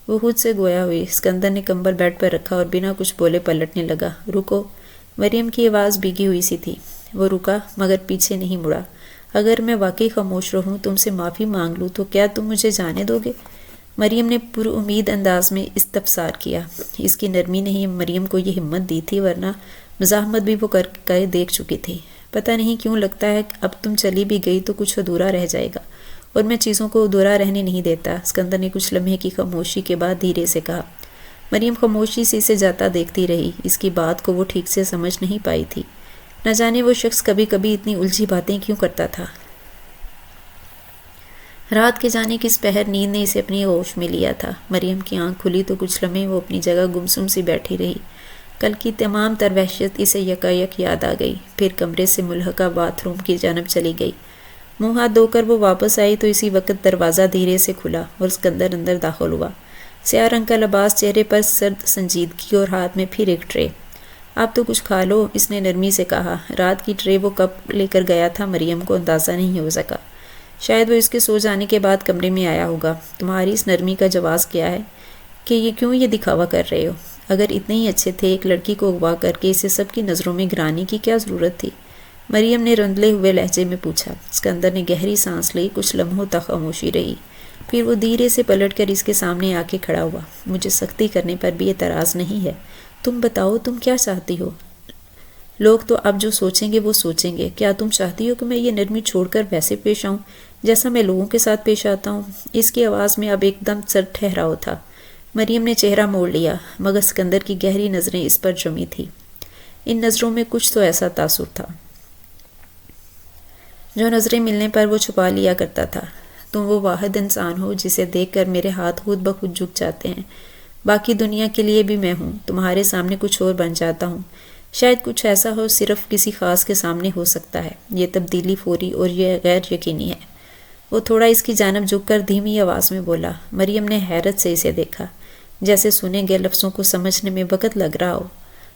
وہ خود سے گویا ہوئی۔ اسکندر نے کمبل بیڈ پر رکھا اور بنا کچھ بولے پلٹنے لگا۔ رکو، مریم کی آواز بھیگی ہوئی سی تھی۔ وہ رکا مگر پیچھے نہیں مڑا۔ اگر میں واقعی خاموش رہوں، تم سے معافی مانگ لوں تو کیا تم مجھے جانے دو گے؟ مریم نے پر امید انداز میں استفسار کیا۔ اس کی نرمی نے ہی مریم کو یہ ہمت دی تھی، ورنہ مزاحمت بھی وہ کر کے دیکھ چکی تھی۔ پتہ نہیں کیوں لگتا ہے کہ اب تم چلی بھی گئی تو کچھ ادھورا رہ جائے گا، اور میں چیزوں کو ادھورا رہنے نہیں دیتا، اسکندر نے کچھ لمحے کی خاموشی کے بعد دھیرے سے کہا۔ مریم خاموشی سے اسے جاتا دیکھتی رہی۔ اس کی بات کو وہ ٹھیک سے سمجھ نہیں پائی تھی۔ نہ جانے وہ شخص کبھی کبھی اتنی الجھی باتیں کیوں کرتا تھا۔ رات کے جانے کس پہر نیند نے اسے اپنی ہوش میں لیا تھا۔ مریم کی آنکھ کھلی تو کچھ لمحے وہ اپنی جگہ گمسم سی بیٹھی رہی۔ کل کی تمام تر وحشت اسے یکایک یاد آ گئی، پھر کمرے سے ملحقہ باتھ روم کی جانب چلی گئی۔ منہ ہاتھ دھو کر وہ واپس آئی تو اسی وقت دروازہ دھیرے سے کھلا اور اسکندر اندر داخل ہوا۔ سیاہ رنگ کا لباس، چہرے پر سرد سنجیدگی اور ہاتھ میں پھر ایک ٹرے۔ آپ تو کچھ کھا لو، اس نے نرمی سے کہا۔ رات کی ٹرے وہ کب لے کر گیا تھا مریم کو اندازہ نہیں ہو سکا۔ شاید وہ اس کے سو جانے کے بعد کمرے میں آیا ہوگا۔ تمہاری اس نرمی کا جواز کیا ہے کہ یہ دکھاوا کر رہے ہو؟ اگر اتنے ہی اچھے تھے، ایک لڑکی کو اغوا کر کے اسے سب کی نظروں میں گرانے کی کیا ضرورت تھی؟ مریم نے رندلے ہوئے لہجے میں پوچھا۔ اسکندر نے گہری سانس لی، کچھ لمحوں تک خاموشی رہی، پھر وہ دھیرے سے پلٹ کر اس کے سامنے آ کے کھڑا ہوا۔ مجھے سختی کرنے پر بھی اعتراض نہیں ہے، تم بتاؤ تم کیا چاہتی ہو؟ لوگ تو اب جو سوچیں گے وہ سوچیں گے۔ کیا تم چاہتی ہو کہ میں یہ نرمی چھوڑ کر ویسے پیش آؤں جیسا میں لوگوں کے ساتھ پیش آتا ہوں؟ اس کی آواز میں اب ایک دم سرد ٹھہراؤ تھا۔ مریم نے چہرہ موڑ لیا، مگر اسکندر کی گہری نظریں اس پر جمی تھی۔ ان نظروں میں کچھ تو ایسا تاثر تھا جو نظریں ملنے پر وہ چھپا لیا کرتا تھا۔ تم وہ واحد انسان ہو جسے دیکھ کر میرے ہاتھ خود بخود جھک جاتے ہیں۔ باقی دنیا کے لیے بھی میں ہوں، تمہارے سامنے کچھ اور بن جاتا ہوں۔ شاید کچھ ایسا ہو صرف کسی خاص کے سامنے ہو سکتا ہے۔ یہ تبدیلی فوری اور یہ غیر یقینی ہے۔ وہ تھوڑا اس کی جانب جھک کر دھیمی آواز میں بولا۔ مریم نے حیرت سے اسے دیکھا، جیسے سنے گئے لفظوں کو سمجھنے میں وقت لگ رہا ہو۔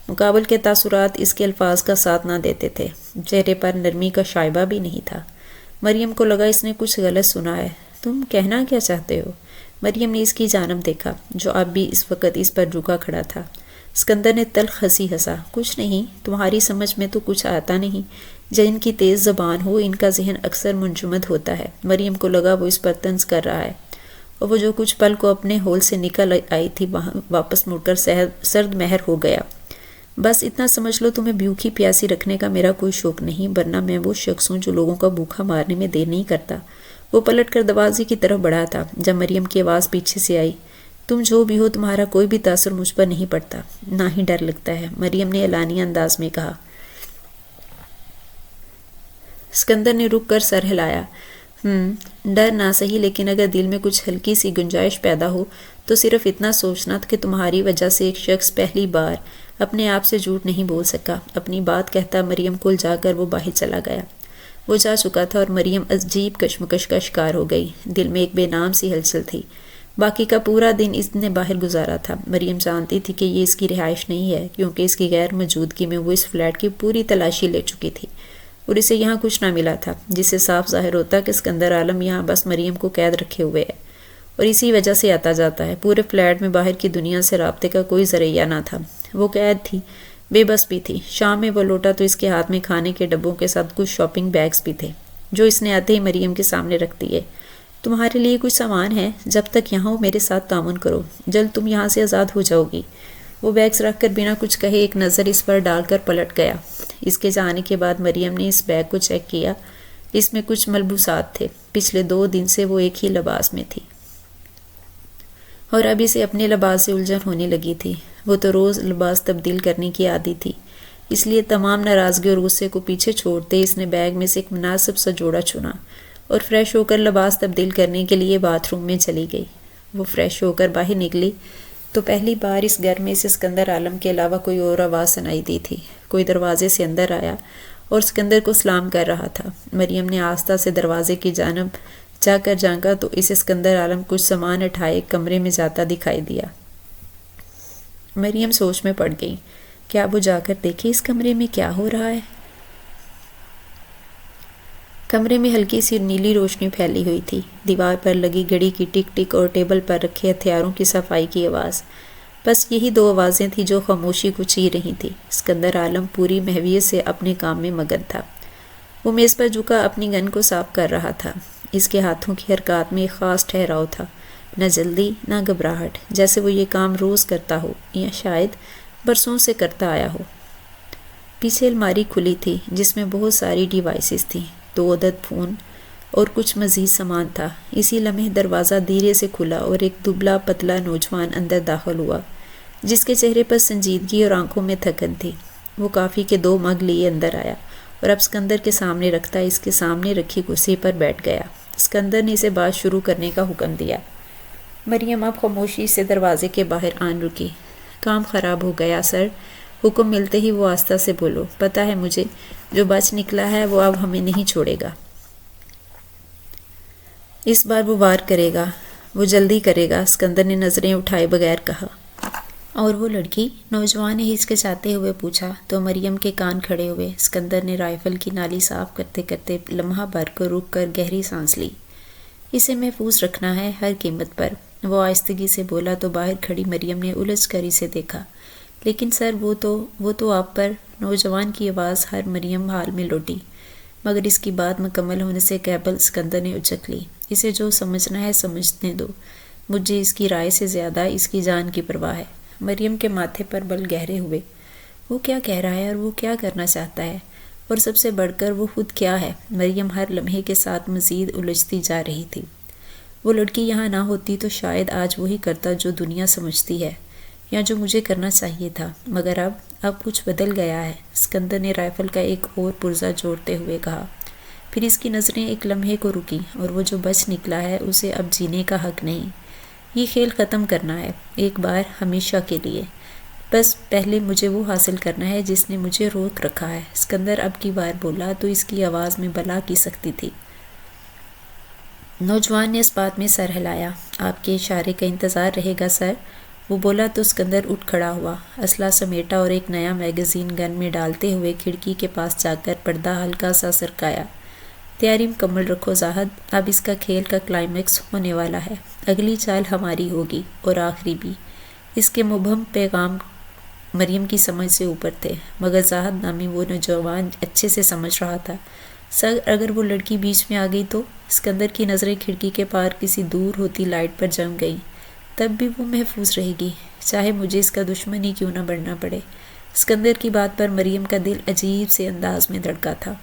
مقابل کے تاثرات اس کے الفاظ کا ساتھ نہ دیتے تھے، چہرے پر نرمی کا شائبہ بھی نہیں تھا۔ مریم کو لگا اس نے کچھ غلط سنا ہے۔ تم کہنا کیا چاہتے ہو؟ مریم نے اس کی جانب دیکھا، جو اب بھی اس وقت اس پر جھکا کھڑا تھا۔ اسکندر نے تلخ ہنسی ہنسا۔ کچھ نہیں، تمہاری سمجھ میں تو کچھ آتا نہیں۔ جن کی تیز زبان ہو ان کا ذہن اکثر منجمد ہوتا ہے۔ مریم کو لگا وہ اس پر طنز کر رہا ہے، اور وہ جو کچھ پل کو اپنے ہول سے نکل آئی تھی وہاں واپس مڑ کر سرد مہر ہو گیا۔ بس اتنا سمجھ لو تمہیں بھوکی پیاسی رکھنے کا میرا کوئی شوق نہیں، ورنہ میں وہ شخص ہوں جو لوگوں کا بھوکا مارنے میں دیر نہیں کرتا۔ وہ پلٹ کر دروازے کی طرف بڑھا تھا جب مریم کی آواز پیچھے سے آئی۔ تم جو بھی ہو، تمہارا کوئی بھی تاثر مجھ پر نہیں پڑتا، نہ ہی ڈر لگتا ہے، مریم نے اعلانیہ انداز میں کہا۔ اسکندر نے رک کر سر ہلایا۔ ڈر نہ صحیح، لیکن اگر دل میں کچھ ہلکی سی گنجائش پیدا ہو تو صرف اتنا سوچنا کہ تمہاری وجہ سے ایک شخص پہلی بار اپنے آپ سے جھوٹ نہیں بول سکا۔ اپنی بات کہتا مریم کو الجھا کر وہ باہر چلا گیا۔ وہ جا چکا تھا اور مریم عجیب کشمکش کا شکار ہو گئی۔ دل میں ایک بے نام سی ہلچل تھی۔ باقی کا پورا دن اس نے باہر گزارا تھا۔ مریم جانتی تھی کہ یہ اس کی رہائش نہیں ہے، کیونکہ اس کی غیر موجودگی میں وہ اس فلیٹ کی پوری تلاشی لے چکی تھی اور اسے یہاں کچھ نہ ملا تھا، جس سے صاف ظاہر ہوتا کہ اسکندر عالم یہاں بس مریم کو قید رکھے ہوئے ہے اور اسی وجہ سے آتا جاتا ہے۔ پورے فلیٹ میں باہر کی دنیا سے رابطے کا کوئی ذریعہ نہ تھا۔ وہ قید تھی، بے بس بھی تھی۔ شام میں وہ لوٹا تو اس کے ہاتھ میں کھانے کے ڈبوں کے ساتھ کچھ شاپنگ بیگز بھی تھے، جو اس نے آتے ہی مریم کے سامنے رکھ دیے۔ تمہارے لیے کچھ سامان ہے، جب تک یہاں ہو میرے ساتھ تعاون کرو، جلد تم یہاں سے آزاد ہو جاؤ گی۔ وہ بیگز رکھ کر بنا کچھ کہے ایک نظر اس پر ڈال کر پلٹ گیا۔ اس کے جانے کے بعد مریم نے اس بیگ کو چیک کیا۔ اس میں کچھ ملبوسات تھے۔ پچھلے 2 دن سے وہ ایک ہی لباس میں تھی اور اب اسے اپنے لباس سے الجھن ہونے لگی تھی۔ وہ تو روز لباس تبدیل کرنے کی عادی تھی، اس لیے تمام ناراضگی اور غصے کو پیچھے چھوڑتے اس نے بیگ میں سے ایک مناسب سا جوڑا چنا اور فریش ہو کر لباس تبدیل کرنے کے لیے باتھ روم میں چلی گئی۔ وہ فریش ہو کر باہر نکلی تو پہلی بار اس گھر میں اسے اسکندر عالم کے علاوہ کوئی اور آواز سنائی دی تھی۔ کوئی دروازے سے اندر آیا اور اسکندر کو سلام کر رہا تھا۔ مریم نے آہستہ سے دروازے کی جانب جا کر جھانکا تو اسے اسکندر عالم کچھ سامان اٹھائے ایک کمرے میں جاتا دکھائی دیا۔ مریم سوچ میں پڑ گئی، کیا وہ جا کر دیکھے اس کمرے میں کیا ہو رہا ہے؟ کمرے میں ہلکی سی نیلی روشنی پھیلی ہوئی تھی۔ دیوار پر لگی گھڑی کی ٹک ٹک اور ٹیبل پر رکھے ہتھیاروں کی صفائی کی آواز، بس یہی 2 آوازیں تھیں جو خاموشی کو چیر رہی تھیں۔ اسکندر عالم پوری محویت سے اپنے کام میں مگن تھا۔ وہ میز پر جھکا اپنی گن کو صاف کر رہا تھا۔ اس کے ہاتھوں کی حرکات میں ایک خاص ٹھہراؤ تھا، نہ جلدی نہ گھبراہٹ، جیسے وہ یہ کام روز کرتا ہو یا شاید برسوں سے کرتا آیا ہو۔ پیچھے الماری کھلی تھی جس میں بہت ساری ڈیوائسز تھیں، 2 عدد فون اور کچھ مزید سامان تھا۔ اسی لمحے دروازہ دھیرے سے کھلا اور ایک دبلا پتلا نوجوان اندر داخل ہوا، جس کے چہرے پر سنجیدگی اور آنکھوں میں تھکن تھی۔ وہ کافی کے 2 مگ لیے اندر آیا اور اب اسکندر کے سامنے رکھتا اس کے سامنے رکھی کرسی پر بیٹھ گیا۔ اسکندر نے اسے بات شروع کرنے کا حکم دیا۔ مریم اب خاموشی سے دروازے کے باہر آن رکی۔ کام خراب ہو گیا سر، حکم ملتے ہی وہ آہستہ سے بولو، پتہ ہے مجھے، جو بچ نکلا ہے وہ اب ہمیں نہیں چھوڑے گا۔ اس بار وہ وار کرے گا، وہ جلدی کرے گا، اسکندر نے نظریں اٹھائے بغیر کہا۔ اور وہ لڑکی؟ نوجوان نے ہچکچاتے ہوئے پوچھا تو مریم کے کان کھڑے ہوئے۔ اسکندر نے رائفل کی نالی صاف کرتے کرتے لمحہ بھر کو رک کر گہری سانس لی۔ اسے محفوظ رکھنا ہے ہر قیمت پر، وہ آہستگی سے بولا تو باہر کھڑی مریم نے الجھ کر اسے دیکھا۔ لیکن سر وہ تو آپ پر، نوجوان کی آواز ہر مریم حال میں لوٹی، مگر اس کی بات مکمل ہونے سے قبل اسکندر نے اچک لی۔ اسے جو سمجھنا ہے سمجھنے دو، مجھے اس کی رائے سے زیادہ اس کی جان کی پرواہ ہے۔ مریم کے ماتھے پر بل گہرے ہوئے۔ وہ کیا کہہ رہا ہے اور وہ کیا کرنا چاہتا ہے، اور سب سے بڑھ کر وہ خود کیا ہے؟ مریم ہر لمحے کے ساتھ مزید الجھتی جا رہی تھی۔ وہ لڑکی یہاں نہ ہوتی تو شاید آج وہی کرتا جو دنیا سمجھتی ہے، یا جو مجھے کرنا چاہیے تھا، مگر اب کچھ بدل گیا ہے، اسکندر نے رائفل کا ایک اور پرزہ جوڑتے ہوئے کہا۔ پھر اس کی نظریں ایک لمحے کو رکی، اور وہ جو بچ نکلا ہے اسے اب جینے کا حق نہیں۔ یہ کھیل ختم کرنا ہے، ایک بار ہمیشہ کے لیے۔ بس پہلے مجھے وہ حاصل کرنا ہے جس نے مجھے روک رکھا ہے۔ اسکندر اب کی بار بولا تو اس کی آواز میں بلا کی سختی تھی۔ نوجوان نے اس بات میں سر ہلایا۔ آپ کے اشارے کا انتظار رہے گا سر، وہ بولا تو اسکندر اٹھ کھڑا ہوا، اسلحہ سمیٹا اور ایک نیا میگزین گن میں ڈالتے ہوئے کھڑکی کے پاس جا کر پردہ ہلکا سا سرکایا۔ تیاری مکمل رکھو زاہد، اب اس کا کھیل کا کلائمیکس ہونے والا ہے، اگلی چال ہماری ہوگی اور آخری بھی۔ اس کے مبہم پیغام مریم کی سمجھ سے اوپر تھے، مگر زاہد نامی وہ نوجوان اچھے سے سمجھ رہا تھا۔ سر اگر وہ لڑکی بیچ میں آ گئی تو؟ اسکندر کی نظریں کھڑکی کے پار کسی دور ہوتی لائٹ پر جم گئیں۔ تب بھی وہ محفوظ رہے گی، چاہے مجھے اس کا دشمن ہی کیوں نہ بننا پڑے۔ اسکندر کی بات پر مریم کا دل عجیب سے انداز میں دھڑکا تھا۔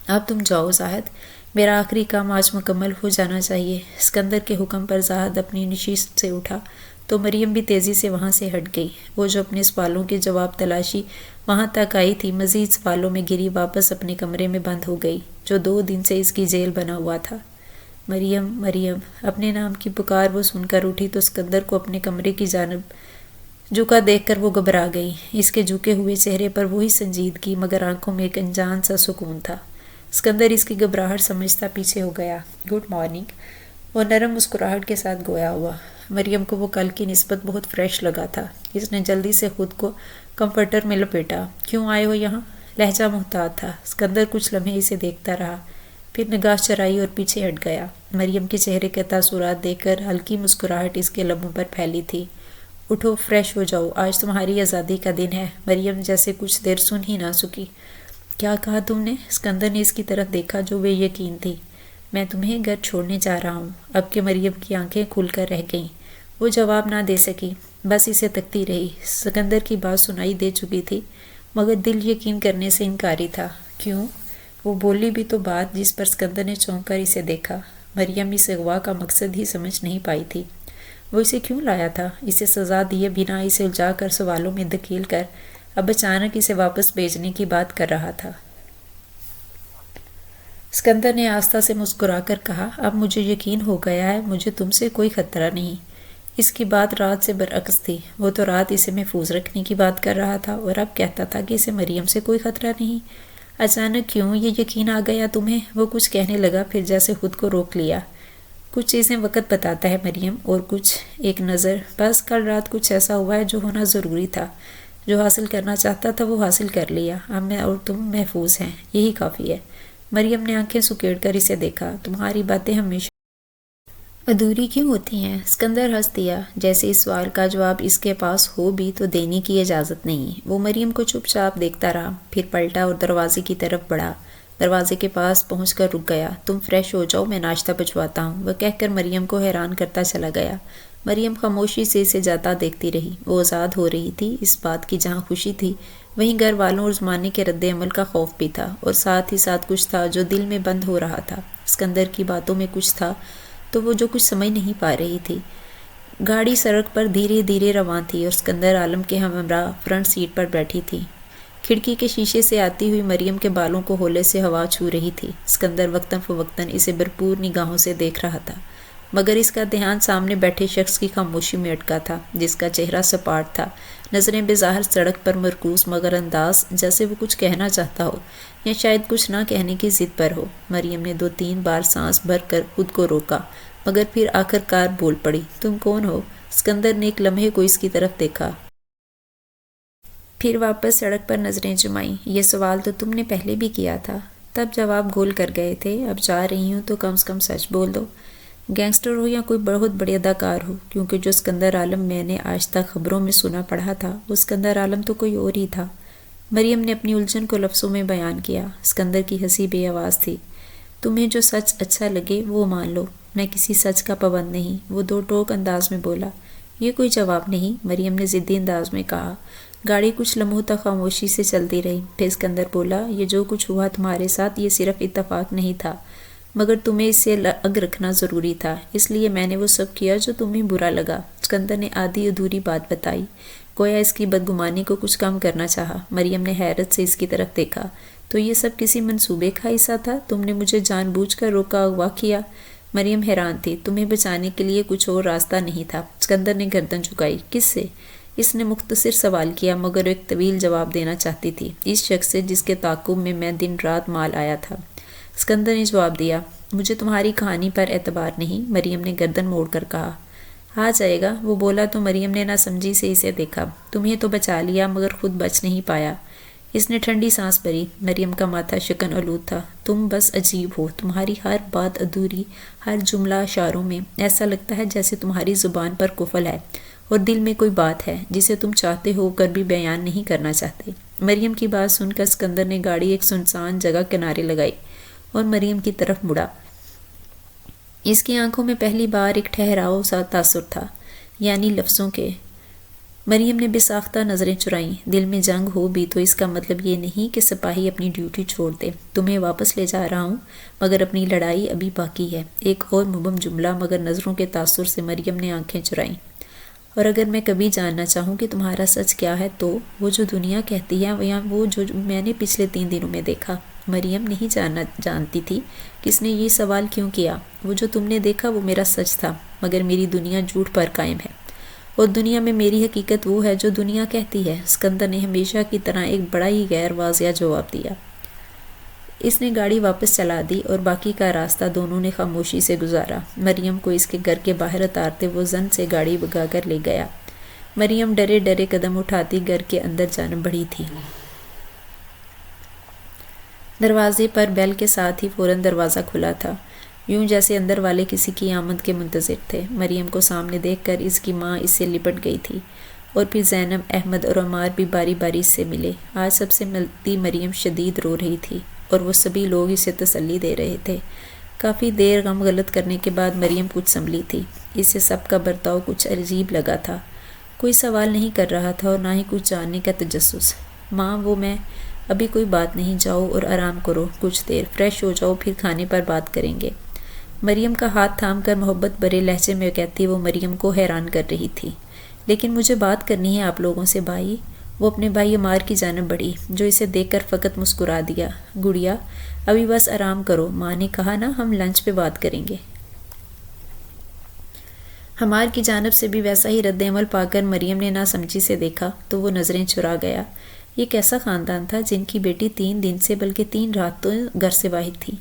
اب تم جاؤ زاہد، میرا آخری کام آج مکمل ہو جانا چاہیے۔ اسکندر کے حکم پر زاہد اپنی نشست سے اٹھا تو مریم بھی تیزی سے وہاں سے ہٹ گئی۔ وہ جو اپنے سوالوں کے جواب تلاشی وہاں تک آئی تھی، مزید سوالوں میں گری واپس اپنے کمرے میں بند ہو گئی، جو 2 دن سے اس کی جیل بنا ہوا تھا۔ مریم مریم، اپنے نام کی پکار وہ سن کر اٹھی تو اسکندر کو اپنے کمرے کی جانب جھکا دیکھ کر وہ گھبرا گئی۔ اس کے جھکے ہوئے چہرے پر وہی سنجیدگی، مگر آنکھوں میں ایک انجان سا سکون تھا۔ اسکندر اس کی گھبراہٹ سمجھتا پیچھے ہو گیا۔ گڈ مارننگ، وہ نرم مسکراہٹ کے ساتھ گویا ہوا۔ مریم کو وہ کل کی نسبت بہت فریش لگا تھا۔ اس نے جلدی سے خود کو کمفرٹر میں لپیٹا۔ کیوں آئے ہو یہاں؟ لہجہ محتاط تھا۔ اسکندر کچھ لمحے اسے دیکھتا رہا، پھر نگاہ چرائی اور پیچھے ہٹ گیا۔ مریم کے چہرے کے تاثرات دیکھ کر ہلکی مسکراہٹ اس کے لبوں پر پھیلی تھی۔ اٹھو، فریش ہو جاؤ، آج تمہاری آزادی کا دن ہے۔ مریم جیسے کچھ دیر سن ہی نہ سکی۔ کیا کہا تم نے؟ اسکندر نے اس کی طرف دیکھا جو بے یقین تھی۔ میں تمہیں گھر چھوڑنے جا رہا ہوں۔ اب کہ مریم کی آنکھیں کھل کر رہ گئیں، وہ جواب نہ دے سکی، بس اسے تکتی رہی۔ اسکندر کی بات سنائی دے چکی تھی، مگر دل یقین کرنے سے انکاری تھا۔ کیوں؟ وہ بولی بھی تو بات جس پر اسکندر نے چونک کر اسے دیکھا۔ مریم اس اغوا کا مقصد ہی سمجھ نہیں پائی تھی۔ وہ اسے کیوں لایا تھا؟ اسے سزا دیے بنا، اسے الجھا کر سوالوں میں دھکیل کر اب اچانک اسے واپس بھیجنے کی بات کر رہا تھا۔ اسکندر نے آہستہ سے مسکرا کر کہا، اب مجھے یقین ہو گیا ہے، مجھے تم سے کوئی خطرہ نہیں۔ اس کی بات رات سے برعکس تھی۔ وہ تو رات اسے محفوظ رکھنے کی بات کر رہا تھا اور اب کہتا تھا کہ اسے مریم سے کوئی خطرہ نہیں۔ اچانک کیوں یہ یقین آ گیا تمہیں؟ وہ کچھ کہنے لگا، پھر جیسے خود کو روک لیا۔ کچھ چیزیں وقت بتاتا ہے مریم، اور کچھ ایک نظر۔ بس کل رات کچھ ایسا ہوا ہے جو ہونا ضروری تھا۔ جو حاصل کرنا چاہتا تھا وہ حاصل کر لیا۔ اب میں اور تم محفوظ ہیں، یہی کافی ہے۔ مریم نے آنکھیں سکیڑ کر اسے دیکھا۔ تمہاری باتیں ہمیشہ ادھوری کیوں ہوتی ہیں؟ اسکندر ہنس دیا، جیسے اس سوال کا جواب اس کے پاس ہو بھی تو دینے کی اجازت نہیں۔ وہ مریم کو چپ چاپ دیکھتا رہا، پھر پلٹا اور دروازے کی طرف بڑھا۔ دروازے کے پاس پہنچ کر رک گیا۔ تم فریش ہو جاؤ، میں ناشتہ بھجواتا ہوں، وہ کہہ کر مریم کو حیران کرتا چلا گیا۔ مریم خاموشی سے اسے جاتا دیکھتی رہی۔ وہ آزاد ہو رہی تھی، اس بات کی جہاں خوشی تھی وہیں گھر والوں اور زمانے کے رد عمل کا خوف بھی تھا، اور ساتھ ہی ساتھ کچھ تھا جو دل میں بند ہو رہا تھا۔ اسکندر کی باتوں میں کچھ تھا تو وہ جو کچھ سمجھ نہیں پا رہی تھی۔ گاڑی سڑک پر دھیرے دھیرے رواں تھی اور اسکندر عالم کے ہمراہ فرنٹ سیٹ پر بیٹھی تھی۔ کھڑکی کے شیشے سے آتی ہوئی مریم کے بالوں کو ہولے سے ہوا چھو رہی تھی۔ اسکندر وقتاً فوقتاً اسے بھرپور نگاہوں سے دیکھ رہا تھا، مگر اس کا دھیان سامنے بیٹھے شخص کی خاموشی میں اٹکا تھا، جس کا چہرہ سپاٹ تھا، نظریں بظاہر سڑک پر مرکوز، مگر انداز جیسے وہ کچھ کہنا چاہتا ہو یا شاید کچھ نہ کہنے کی ضد پر ہو۔ مریم نے 2-3 بار سانس بھر کر خود کو روکا، مگر پھر آخر کار بول پڑی، تم کون ہو؟ اسکندر نے ایک لمحے کو اس کی طرف دیکھا، پھر واپس سڑک پر نظریں جمائیں۔ یہ سوال تو تم نے پہلے بھی کیا تھا، تب جواب گول کر گئے تھے، اب جا رہی ہوں تو کم سے کم سچ بول دو۔ گینگسٹر ہو یا کوئی بہت بڑے اداکار ہو، کیونکہ جو اسکندر عالم میں نے آج تک خبروں میں سنا پڑھا تھا وہ اسکندر عالم تو کوئی اور ہی تھا۔ مریم نے اپنی الجھن کو لفظوں میں بیان کیا۔ اسکندر کی ہنسی بے آواز تھی۔ تمہیں جو سچ اچھا لگے وہ مان لو، میں کسی سچ کا پابند نہیں، وہ دو ٹوک انداز میں بولا۔ یہ کوئی جواب نہیں، مریم نے ضدی انداز میں کہا۔ گاڑی کچھ لمحوں تک خاموشی سے چلتی رہی، پھر اسکندر بولا، یہ جو کچھ ہوا تمہارے ساتھ یہ صرف اتفاق نہیں تھا، مگر تمہیں اس سے الگ رکھنا ضروری تھا، اس لیے میں نے وہ سب کیا جو تمہیں برا لگا۔ اسکندر نے آدھی ادھوری بات بتائی، گویا اس کی بدگمانی کو کچھ کم کرنا چاہا۔ مریم نے حیرت سے اس کی طرف دیکھا۔ تو یہ سب کسی منصوبے کا حصہ تھا؟ تم نے مجھے جان بوجھ کر روکا، اغوا کیا؟ مریم حیران تھی۔ تمہیں بچانے کے لیے کچھ اور راستہ نہیں تھا۔ اسکندر نے گردن جھکائی۔ کس سے؟ اس نے مختصر سوال کیا، مگر ایک طویل جواب دینا چاہتی تھی۔ اس شخص سے جس کے تعاقب میں دن رات مال آیا تھا۔ اسکندر نے جواب دیا، مجھے تمہاری کہانی پر اعتبار نہیں۔ مریم نے گردن موڑ کر کہا، آ جائے گا، وہ بولا تو مریم نے نہ سمجھی سے اسے دیکھا۔ تمہیں تو بچا لیا مگر خود بچ نہیں پایا۔ اس نے ٹھنڈی سانس بھری۔ مریم کا ماتھا شکن آلود تھا۔ تم بس عجیب ہو، تمہاری ہر بات ادھوری، ہر جملہ اشاروں میں، ایسا لگتا ہے جیسے تمہاری زبان پر قفل ہے اور دل میں کوئی بات ہے جسے تم چاہتے ہو کر بھی بیان نہیں کرنا چاہتے۔ مریم کی بات سن کر اسکندر نے گاڑی ایک سنسان جگہ کنارے لگائی اور مریم کی طرف مڑا۔ اس کی آنکھوں میں پہلی بار ایک ٹھہراؤ سا تاثر تھا، یعنی لفظوں کے۔ مریم نے بے ساختہ نظریں چرائیں۔ دل میں جنگ ہو بھی تو اس کا مطلب یہ نہیں کہ سپاہی اپنی ڈیوٹی چھوڑ دے۔ تمہیں واپس لے جا رہا ہوں، مگر اپنی لڑائی ابھی باقی ہے۔ ایک اور مبہم جملہ، مگر نظروں کے تاثر سے مریم نے آنکھیں چرائیں۔ اور اگر میں کبھی جاننا چاہوں کہ تمہارا سچ کیا ہے تو وہ جو دنیا کہتی ہے یا وہ جو میں نے پچھلے 3 دنوں میں دیکھا۔ مریم نہیں جانتی تھی کہ اس نے یہ سوال کیوں کیا۔ وہ جو تم نے دیکھا وہ میرا سچ تھا، مگر میری دنیا جھوٹ پر قائم ہے، اور دنیا میں میری حقیقت وہ ہے جو دنیا کہتی ہے۔ اسکندر نے ہمیشہ کی طرح ایک بڑا ہی غیر واضح جواب دیا۔ اس نے گاڑی واپس چلا دی اور باقی کا راستہ دونوں نے خاموشی سے گزارا۔ مریم کو اس کے گھر کے باہر اتارتے وہ زن سے گاڑی بگا کر لے گیا۔ مریم ڈرے ڈرے قدم اٹھاتی گھر کے اندر جانب بڑھی تھی۔ دروازے پر بیل کے ساتھ ہی فوراً دروازہ کھلا تھا، یوں جیسے اندر والے کسی کی آمد کے منتظر تھے۔ مریم کو سامنے دیکھ کر اس کی ماں اس سے لپٹ گئی تھی، اور پھر زینب، احمد اور عمار بھی باری باری سے ملے۔ آج سب سے ملتی مریم شدید رو رہی تھی، اور وہ سبھی لوگ اسے تسلی دے رہے تھے۔ کافی دیر غم غلط کرنے کے بعد مریم کچھ سنبھلی تھی۔ اسے سب کا برتاؤ کچھ عجیب لگا تھا۔ کوئی سوال نہیں کر رہا تھا اور نہ ہی کچھ جاننے کا تجسس۔ ماں، وہ میں ابھی کوئی بات نہیں، جاؤ اور آرام کرو، کچھ دیر فریش ہو جاؤ، پھر کھانے پر بات کریں گے۔ مریم کا ہاتھ تھام کر محبت بھرے لہجے میں کہتی وہ مریم کو حیران کر رہی تھی۔ لیکن مجھے بات کرنی ہے آپ لوگوں سے بھائی۔ وہ اپنے بھائی عمار کی جانب بڑھی، جو اسے دیکھ کر فقط مسکرا دیا۔ گڑیا، ابھی بس آرام کرو، ماں نے کہا نا ہم لنچ پہ بات کریں گے۔ عمار کی جانب سے بھی ویسا ہی رد عمل پا کر مریم نے ناسمجھی سے دیکھا تو وہ نظریں چرا گیا۔ یہ کیسا خاندان تھا جن کی بیٹی 3 دن سے بلکہ 3 راتوں گھر سے باہر تھی،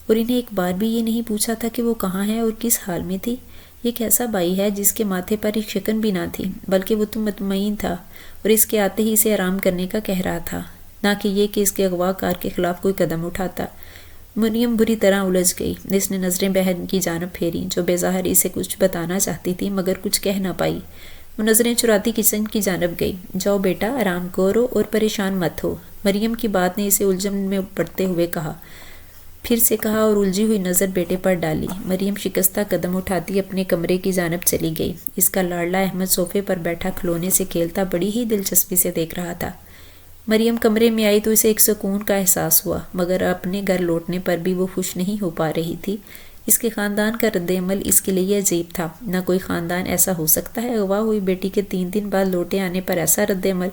اور انہیں ایک بار بھی یہ نہیں پوچھا تھا کہ وہ کہاں ہے اور کس حال میں تھی۔ یہ کیسا بھائی ہے جس کے ماتھے پر ایک شکن بھی نہ تھی، بلکہ وہ تو مطمئن تھا اور اس کے آتے ہی اسے آرام کرنے کا کہہ رہا تھا، نہ کہ یہ کہ اس کے اغوا کار کے خلاف کوئی قدم اٹھاتا۔ مریم بری طرح الجھ گئی۔ اس نے نظریں بہن کی جانب پھیری، جو بے ظاہر اسے کچھ بتانا چاہتی تھی مگر کچھ کہہ نہ پائی۔ وہ نظریں چراتی کچن کی جانب گئی۔ جاؤ بیٹا، آرام کرو اور پریشان مت ہو، مریم کی بات نے اسے الجھن میں پڑتے ہوئے کہا۔ پھر سے کہا اور الجھی ہوئی نظر بیٹے پر ڈالی۔ مریم شکستہ قدم اٹھاتی اپنے کمرے کی جانب چلی گئی۔ اس کا لاڈلا احمد صوفے پر بیٹھا کھلونے سے کھیلتا بڑی ہی دلچسپی سے دیکھ رہا تھا۔ مریم کمرے میں آئی تو اسے ایک سکون کا احساس ہوا، مگر اپنے گھر لوٹنے پر بھی وہ خوش نہیں ہو پا رہی تھی۔ اس کے خاندان کا رد عمل اس کے لیے عجیب تھا۔ نہ کوئی خاندان ایسا ہو سکتا ہے، اغوا ہوئی بیٹی کے 3 دن بعد لوٹے آنے پر ایسا رد عمل۔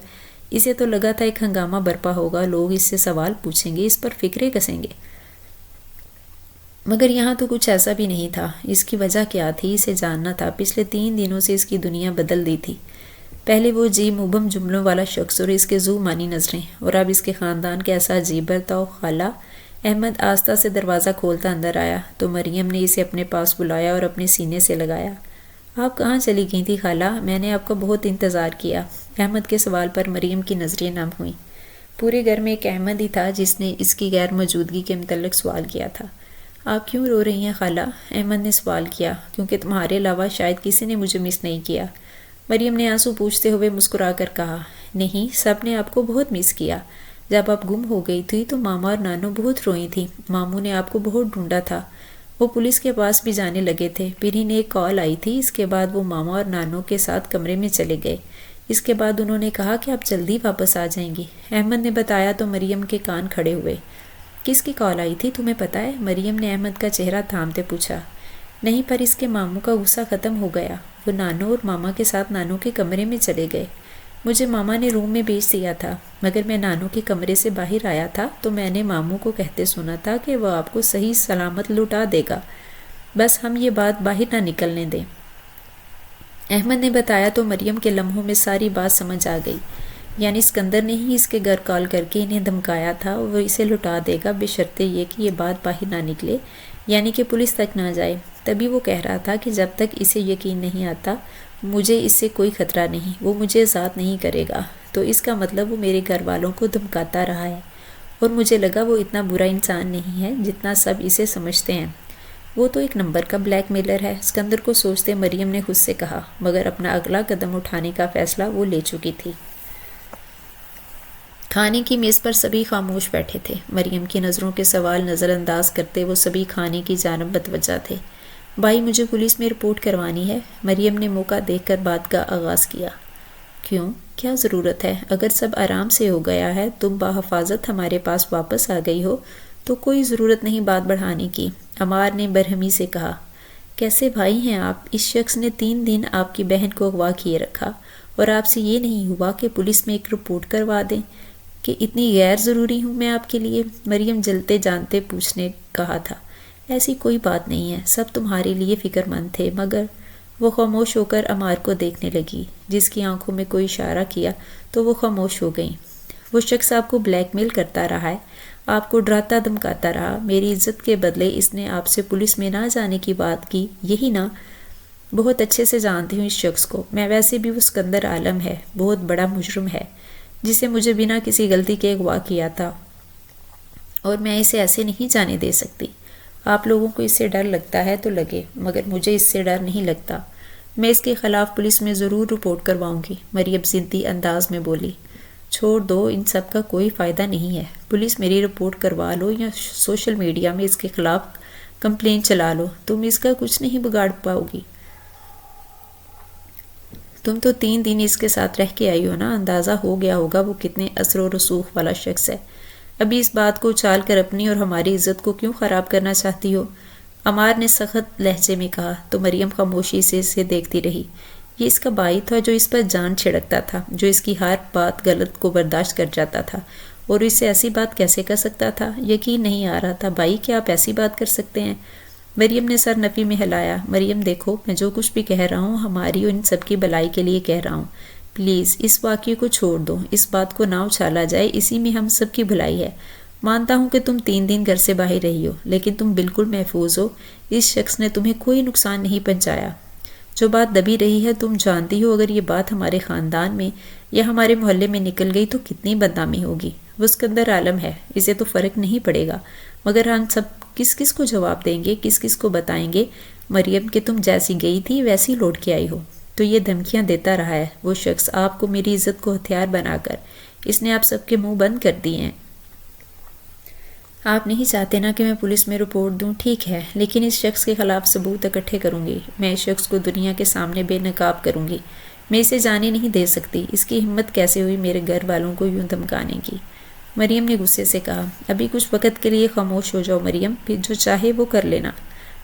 اسے تو لگا تھا ایک ہنگامہ برپا ہوگا، لوگ اس سے سوال پوچھیں گے، اس پر فکریں کسیں گے، مگر یہاں تو کچھ ایسا بھی نہیں تھا۔ اس کی وجہ کیا تھی اسے جاننا تھا۔ پچھلے 3 دنوں سے اس کی دنیا بدل دی تھی۔ پہلے وہ عجیب مبہم جملوں والا شخص اور اس کے ذو معنی نظریں، اور اب اس کے خاندان کے ایسا عجیب برتاؤ۔ خالہ، احمد آہستہ سے دروازہ کھولتا اندر آیا تو مریم نے اسے اپنے پاس بلایا اور اپنے سینے سے لگایا۔ آپ کہاں چلی گئی تھی خالہ؟ میں نے آپ کا بہت انتظار کیا۔ احمد کے سوال پر مریم کی نظریں نم ہوئیں۔ پورے گھر میں ایک احمد ہی تھا جس نے اس کی غیر موجودگی کے متعلق سوال کیا تھا۔ آپ کیوں رو رہی ہیں خالہ؟ احمد نے سوال کیا۔ کیونکہ تمہارے علاوہ شاید کسی نے مجھے مس نہیں کیا، مریم نے آنسو پوچھتے ہوئے مسکرا کر کہا۔ نہیں، سب نے آپ کو بہت مس کیا۔ جب آپ گم ہو گئی تھی تو ماما اور نانو بہت روئی تھی، ماموں نے آپ کو بہت ڈھونڈا تھا، وہ پولیس کے پاس بھی جانے لگے تھے، پھر انہیں ایک کال آئی تھی، اس کے بعد وہ ماما اور نانو کے ساتھ کمرے میں چلے گئے، اس کے بعد انہوں نے کہا کہ آپ جلدی واپس آ جائیں گی۔ احمد نے بتایا تو مریم کے کان کھڑے ہوئے۔ کس کی کال آئی تھی تمہیں پتہ ہے؟ مریم نے احمد کا چہرہ تھامتے پوچھا۔ نہیں، پر اس کے ماموں کا غصہ ختم ہو گیا، وہ نانو اور ماما کے ساتھ نانو کے کمرے میں چلے گئے۔ مجھے ماما نے روم میں بھیج دیا تھا، مگر میں نانو کے کمرے سے باہر آیا تھا تو میں نے ماموں کو کہتے سنا تھا کہ وہ آپ کو صحیح سلامت لوٹا دے گا، بس ہم یہ بات باہر نہ نکلنے دیں۔ احمد نے بتایا تو مریم کے لمحوں میں ساری بات سمجھ آ گئی، یعنی اسکندر نے ہی اس کے گھر کال کر کے انہیں دھمکایا تھا، وہ اسے لٹا دے گا بشرطے یہ کہ یہ بات باہر نہ نکلے، یعنی کہ پولیس تک نہ جائے۔ تبھی وہ کہہ رہا تھا کہ جب تک اسے یقین نہیں آتا مجھے اس سے کوئی خطرہ نہیں، وہ مجھے ذات نہیں کرے گا، تو اس کا مطلب وہ میرے گھر والوں کو دھمکاتا رہا ہے، اور مجھے لگا وہ اتنا برا انسان نہیں ہے جتنا سب اسے سمجھتے ہیں، وہ تو ایک نمبر کا بلیک میلر ہے۔ اسکندر کو سوچتے مریم نے خود سے کہا، مگر اپنا اگلا قدم اٹھانے کا فیصلہ وہ لے چکی تھی۔ کھانے کی میز پر سبھی خاموش بیٹھے تھے۔ مریم کی نظروں کے سوال نظر انداز کرتے وہ سبھی کھانے کی جانب متوجہ تھے۔ بھائی، مجھے پولیس میں رپورٹ کروانی ہے، مریم نے موقع دیکھ کر بات کا آغاز کیا۔ کیوں؟ کیا ضرورت ہے؟ اگر سب آرام سے ہو گیا ہے، تم بحفاظت ہمارے پاس واپس آ گئی ہو تو کوئی ضرورت نہیں بات بڑھانے کی، عمار نے برہمی سے کہا۔ کیسے بھائی ہیں آپ؟ اس شخص نے 3 دن آپ کی بہن کو اغوا کیے رکھا، اور آپ سے یہ نہیں ہوا کہ پولیس میں ایک رپورٹ کروا دیں کہ اتنی غیر ضروری ہوں میں آپ کے لیے؟ مریم جلتے جانتے پوچھنے کہا تھا۔ ایسی کوئی بات نہیں ہے، سب تمہارے لیے فکر مند تھے، مگر وہ خاموش ہو کر عمار کو دیکھنے لگی، جس کی آنکھوں میں کوئی اشارہ کیا تو وہ خاموش ہو گئیں۔ وہ شخص آپ کو بلیک میل کرتا رہا ہے، آپ کو ڈراتا دھمکاتا رہا، میری عزت کے بدلے اس نے آپ سے پولیس میں نہ جانے کی بات کی، یہی نا؟ بہت اچھے سے جانتی ہوں اس شخص کو، میں ویسے بھی وہ اسکندر عالم ہے، بہت بڑا مجرم ہے، جسے مجھے بنا کسی غلطی کے اغوا کیا تھا، اور میں اسے ایسے نہیں جانے دے سکتی۔ آپ لوگوں کو اس سے ڈر لگتا ہے تو لگے، مگر مجھے اس سے ڈر نہیں لگتا۔ میں اس کے خلاف پولیس میں ضرور رپورٹ کرواؤں گی، مریم ضدی انداز میں بولی۔ چھوڑ دو، ان سب کا کوئی فائدہ نہیں ہے، پولیس میری رپورٹ کروا لو یا سوشل میڈیا میں اس کے خلاف کمپلین چلا لو، تم اس کا کچھ نہیں بگاڑ پاؤ گی۔ تم تو 3 دن اس کے ساتھ رہ کے آئی ہو نا، اندازہ ہو گیا ہوگا وہ کتنے اثر و رسوخ والا شخص ہے۔ ابھی اس بات کو اچھال کر اپنی اور ہماری عزت کو کیوں خراب کرنا چاہتی ہو؟ عمار نے سخت لہجے میں کہا تو مریم خاموشی سے اسے دیکھتی رہی۔ یہ اس کا بھائی تھا جو اس پر جان چھڑکتا تھا، جو اس کی ہر بات غلط کو برداشت کر جاتا تھا، اور اسے ایسی بات کیسے کر سکتا تھا؟ یقین نہیں آ رہا تھا۔ بھائی کیا آپ ایسی بات کر سکتے ہیں؟ مریم نے سر نفی میں ہلایا۔ مریم دیکھو، میں جو کچھ بھی کہہ رہا ہوں ہماری اور ان سب کی بھلائی کے لیے کہہ رہا ہوں، پلیز اس واقعے کو چھوڑ دو، اس بات کو نہ اچھالا جائے، اسی میں ہم سب کی بھلائی ہے۔ مانتا ہوں کہ تم 3 دن گھر سے باہر رہی ہو، لیکن تم بالکل محفوظ ہو، اس شخص نے تمہیں کوئی نقصان نہیں پہنچایا۔ جو بات دبی رہی ہے تم جانتی ہو، اگر یہ بات ہمارے خاندان میں یا ہمارے محلے میں نکل گئی تو کتنی بدنامی ہوگی۔ وہ اسکندر عالم ہے، اسے تو فرق نہیں پڑے گا، مگر ہم سب کس کس کو جواب دیں گے، کس کس کو بتائیں گے مریم کہ تم جیسی گئی تھی ویسی لوٹ کے آئی ہو؟ تو یہ دھمکیاں دیتا رہا ہے وہ شخص آپ کو، میری عزت کو ہتھیار بنا کر اس نے آپ سب کے منہ بند کر دیے ہیں۔ آپ نہیں چاہتے نا کہ میں پولیس میں رپورٹ دوں، ٹھیک ہے، لیکن اس شخص کے خلاف ثبوت اکٹھے کروں گی، میں اس شخص کو دنیا کے سامنے بے نقاب کروں گی، میں اسے جانے نہیں دے سکتی۔ اس کی ہمت کیسے ہوئی میرے گھر والوں کو یوں دھمکانے کی؟ مریم نے غصے سے کہا۔ ابھی کچھ وقت کے لیے خاموش ہو جاؤ مریم، پھر جو چاہے وہ کر لینا،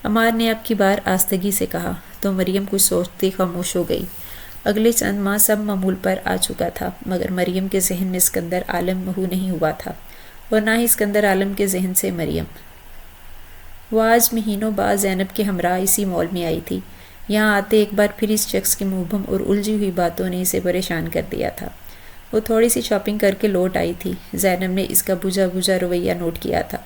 عمار نے اب کی بار آستگی سے کہا۔ تو مریم کچھ سوچتی خاموش ہو گئی۔ اگلے چند ماہ سب معمول پر آ چکا تھا، مگر مریم کے ذہن میں اسکندر عالم محو نہیں ہوا تھا، اور نہ ہی اسکندر عالم کے ذہن سے مریم۔ وہ آج مہینوں بعد زینب کے ہمراہ اسی مال میں آئی تھی۔ یہاں آتے ایک بار پھر اس شخص کی مبہم اور الجھی ہوئی باتوں نے اسے پریشان کر دیا تھا۔ وہ تھوڑی سی شاپنگ کر کے لوٹ آئی تھی، زینب نے اس کا بجھا بجھا رویہ نوٹ کیا تھا۔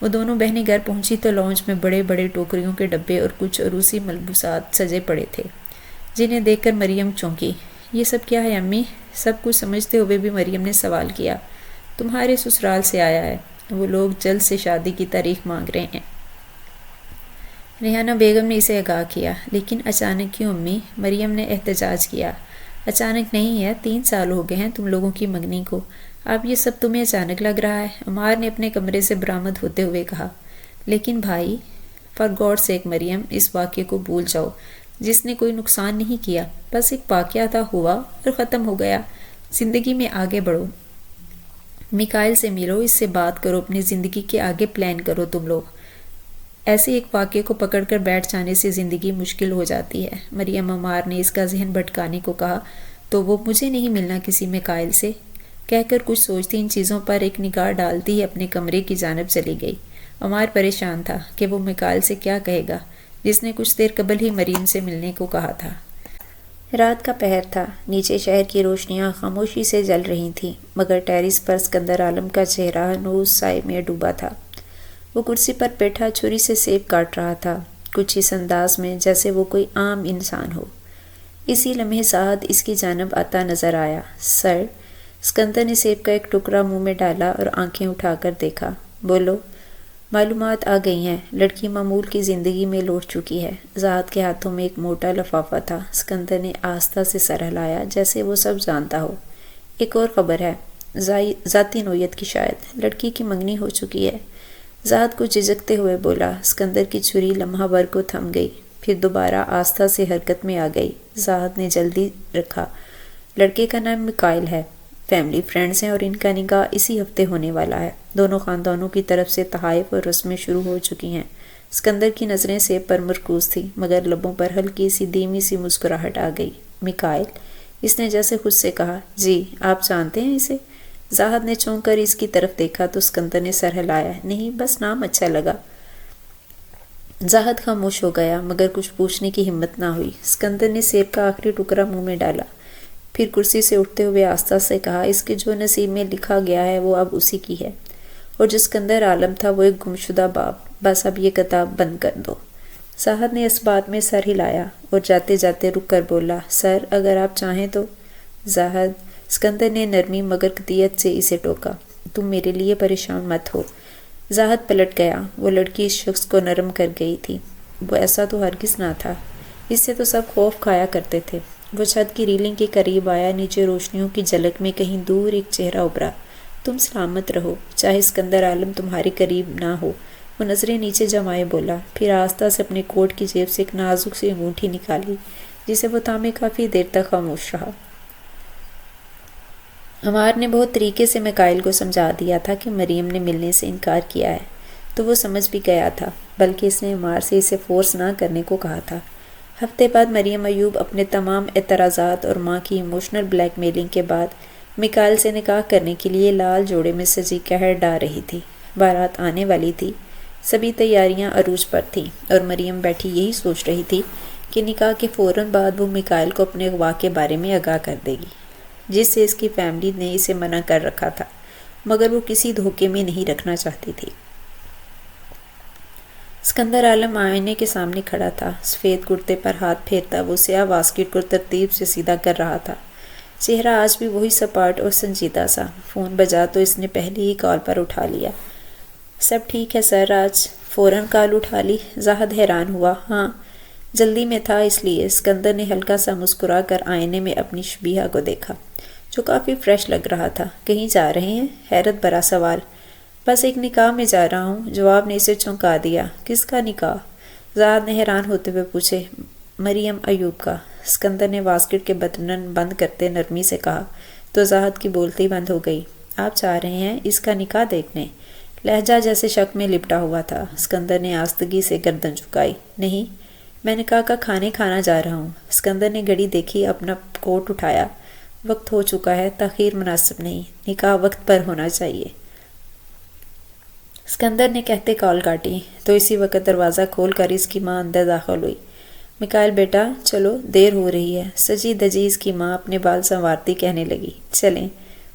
وہ دونوں بہنیں گھر پہنچی تو لانچ میں بڑے بڑے ٹوکریوں کے ڈبے اور کچھ عروسی ملبوسات سجے پڑے تھے، جنہیں دیکھ کر مریم چونکی۔ یہ سب کیا ہے امی؟ سب کچھ سمجھتے ہوئے بھی مریم نے سوال کیا۔ تمہارے سسرال سے آیا ہے، وہ لوگ جلد سے شادی کی تاریخ مانگ رہے ہیں، ریحانہ بیگم نے اسے آگاہ کیا۔ لیکن اچانک کیوں امی؟ مریم نے احتجاج کیا۔ اچانک نہیں ہے، 3 سال ہو گئے ہیں تم لوگوں کی منگنی کو، اب یہ سب تمہیں اچانک لگ رہا ہے، عمار نے اپنے کمرے سے برآمد ہوتے ہوئے کہا۔ لیکن بھائی، فار گاڈ سیک مریم، اس واقعے کو بھول جاؤ، جس نے کوئی نقصان نہیں کیا، بس ایک واقعہ تھا، ہوا اور ختم ہو گیا۔ زندگی میں آگے بڑھو، میکائل سے ملو، اس سے بات کرو، اپنی زندگی کے آگے پلان کرو تم لوگ۔ ایسے ایک واقعے کو پکڑ کر بیٹھ جانے سے زندگی مشکل ہو جاتی ہے۔ مریم عمار نے اس کا ذہن بھٹکانے کو کہا۔ تو وہ مجھے نہیں ملنا کسی میکائل سے، کہہ کر کچھ سوچتی ان چیزوں پر ایک نگاہ ڈالتی ہی اپنے کمرے کی جانب چلی گئی۔ عمار پریشان تھا کہ وہ میکائل سے کیا کہے گا، جس نے کچھ دیر قبل ہی مریم سے ملنے کو کہا تھا۔ رات کا پہر تھا، نیچے شہر کی روشنیاں خاموشی سے جل رہی تھیں، مگر ٹیرس پر اسکندر عالم کا چہرہ نور سائے میں ڈوبا تھا۔ وہ کرسی پر بیٹھا چھری سے سیب کاٹ رہا تھا، کچھ اس انداز میں جیسے وہ کوئی عام انسان ہو۔ اسی لمحے زاہد اس کی جانب آتا نظر آیا۔ سر، اسکندر نے سیب کا ایک ٹکڑا منہ میں ڈالا اور آنکھیں اٹھا کر دیکھا۔ بولو۔ معلومات آ گئی ہیں، لڑکی معمول کی زندگی میں لوٹ چکی ہے۔ زاہد کے ہاتھوں میں ایک موٹا لفافہ تھا۔ اسکندر نے آہستہ سے سر ہلایا جیسے وہ سب جانتا ہو۔ ایک اور خبر ہے، ذاتی نوعیت کی شاید، لڑکی کی منگنی ہو چکی ہے۔ زاہد کو جھجکتے ہوئے بولا۔ اسکندر کی چھری لمحہ بھر کو تھم گئی، پھر دوبارہ آہستہ سے حرکت میں آ گئی۔ زاہد نے جلدی رکھا۔ لڑکے کا نام میکائل ہے، فیملی فرینڈز ہیں اور ان کا نکاح اسی ہفتے ہونے والا ہے۔ دونوں خاندانوں کی طرف سے تحائف اور رسمیں شروع ہو چکی ہیں۔ اسکندر کی نظریں سیب پر مرکوز تھیں، مگر لبوں پر ہلکی سی دھیمی سی مسکراہٹ آ گئی۔ میکائل، اس نے جیسے خود سے کہا۔ جی، آپ جانتے ہیں اسے؟ زاہد نے چونک کر اس کی طرف دیکھا تو اسکندر نے سر ہلایا۔ نہیں، بس نام اچھا لگا۔ زاہد خاموش ہو گیا، مگر کچھ پوچھنے کی ہمت نہ ہوئی۔ اسکندر نے سیب کا آخری ٹکڑا منہ میں ڈالا۔ پھر کرسی سے اٹھتے ہوئے آستہ سے کہا، اس کے جو نصیب میں لکھا گیا ہے وہ اب اسی کی ہے، اور جو اسکندر عالم تھا وہ ایک گمشدہ باب، بس اب یہ کتاب بند کر دو۔ زاہد نے اس بات میں سر ہلایا اور جاتے جاتے رک کر بولا، سر اگر آپ چاہیں تو۔ زاہد، اسکندر نے نرمی مگر قطعیت سے اسے ٹوکا، تم میرے لیے پریشان مت ہو۔ زاہد پلٹ گیا، وہ لڑکی اس شخص کو نرم کر گئی تھی، وہ ایسا تو ہرگز نہ تھا، اس سے تو سب خوف کھایا کرتے تھے۔ وہ چھت کی ریلنگ کے قریب آیا، نیچے روشنیوں کی جھلک میں کہیں دور ایک چہرہ ابھرا۔ تم سلامت رہو، چاہے اسکندر عالم تمہارے قریب نہ ہو۔ وہ نظریں نیچے جمائے بولا، پھر آہستہ سے اپنے کوٹ کی جیب سے ایک نازک سی انگوٹھی نکالی جسے وہ تھامے کافی دیر تک خاموش رہا۔ عمار نے بہت طریقے سے میکائل کو سمجھا دیا تھا کہ مریم نے ملنے سے انکار کیا ہے، تو وہ سمجھ بھی گیا تھا، بلکہ اس نے عمار سے اسے فورس نہ کرنے کو کہا تھا۔ ہفتے بعد مریم ایوب اپنے تمام اعتراضات اور ماں کی ایموشنل بلیک میلنگ کے بعد میکائل سے نکاح کرنے کے لیے لال جوڑے میں سجی قہر ڈال رہی تھی۔ بارات آنے والی تھی، سبھی تیاریاں عروج پر تھیں، اور مریم بیٹھی یہی سوچ رہی تھی کہ نکاح کے فوراً بعد وہ میکائل کو اپنے اغوا کے بارے میں آگاہ کر دے گی، جس سے اس کی فیملی نے اسے منع کر رکھا تھا، مگر وہ کسی دھوکے میں نہیں رکھنا چاہتی تھی۔ اسکندر عالم آئینے کے سامنے کھڑا تھا، سفید کرتے پر ہاتھ پھیرتا وہ سیاہ واسکٹ کو ترتیب سے سیدھا کر رہا تھا۔ چہرہ آج بھی وہی سپاٹ اور سنجیدہ سا۔ فون بجا تو اس نے پہلی ہی کال پر اٹھا لیا۔ سب ٹھیک ہے سر، آج فوراً کال اٹھا لی؟ زاہد حیران ہوا۔ ہاں، جلدی میں تھا اس لیے۔ اسکندر نے ہلکا سا مسکرا کر آئینے میں اپنی شبیہہ کو دیکھا، جو کافی فریش لگ رہا تھا۔ کہیں جا رہے ہیں؟ حیرت بھرا سوال۔ بس ایک نکاح میں جا رہا ہوں، جواب نے اسے چونکا دیا۔ کس کا نکاح؟ زاہد نے حیران ہوتے ہوئے پوچھے۔ مریم ایوب کا۔ اسکندر نے واسکٹ کے بٹن بند کرتے نرمی سے کہا تو زاہد کی بولتی بند ہو گئی۔ آپ چاہ رہے ہیں اس کا نکاح دیکھنے؟ لہجہ جیسے شک میں لپٹا ہوا تھا۔ اسکندر نے آستگی سے گردن جھکائی۔ نہیں، میں نکاح کا کھانا جا رہا ہوں۔ اسکندر نے گھڑی دیکھی، اپنا کوٹ اٹھایا۔ وقت ہو چکا ہے، تاخیر مناسب نہیں، نکاح وقت پر ہونا چاہیے۔ اسکندر نے کہتے کال کاٹی تو اسی وقت دروازہ کھول کر اس کی ماں اندر داخل ہوئی۔ میکائل بیٹا چلو، دیر ہو رہی ہے، سجی دجی اس کی ماں اپنے بال سنوارتی کہنے لگی۔ چلیں۔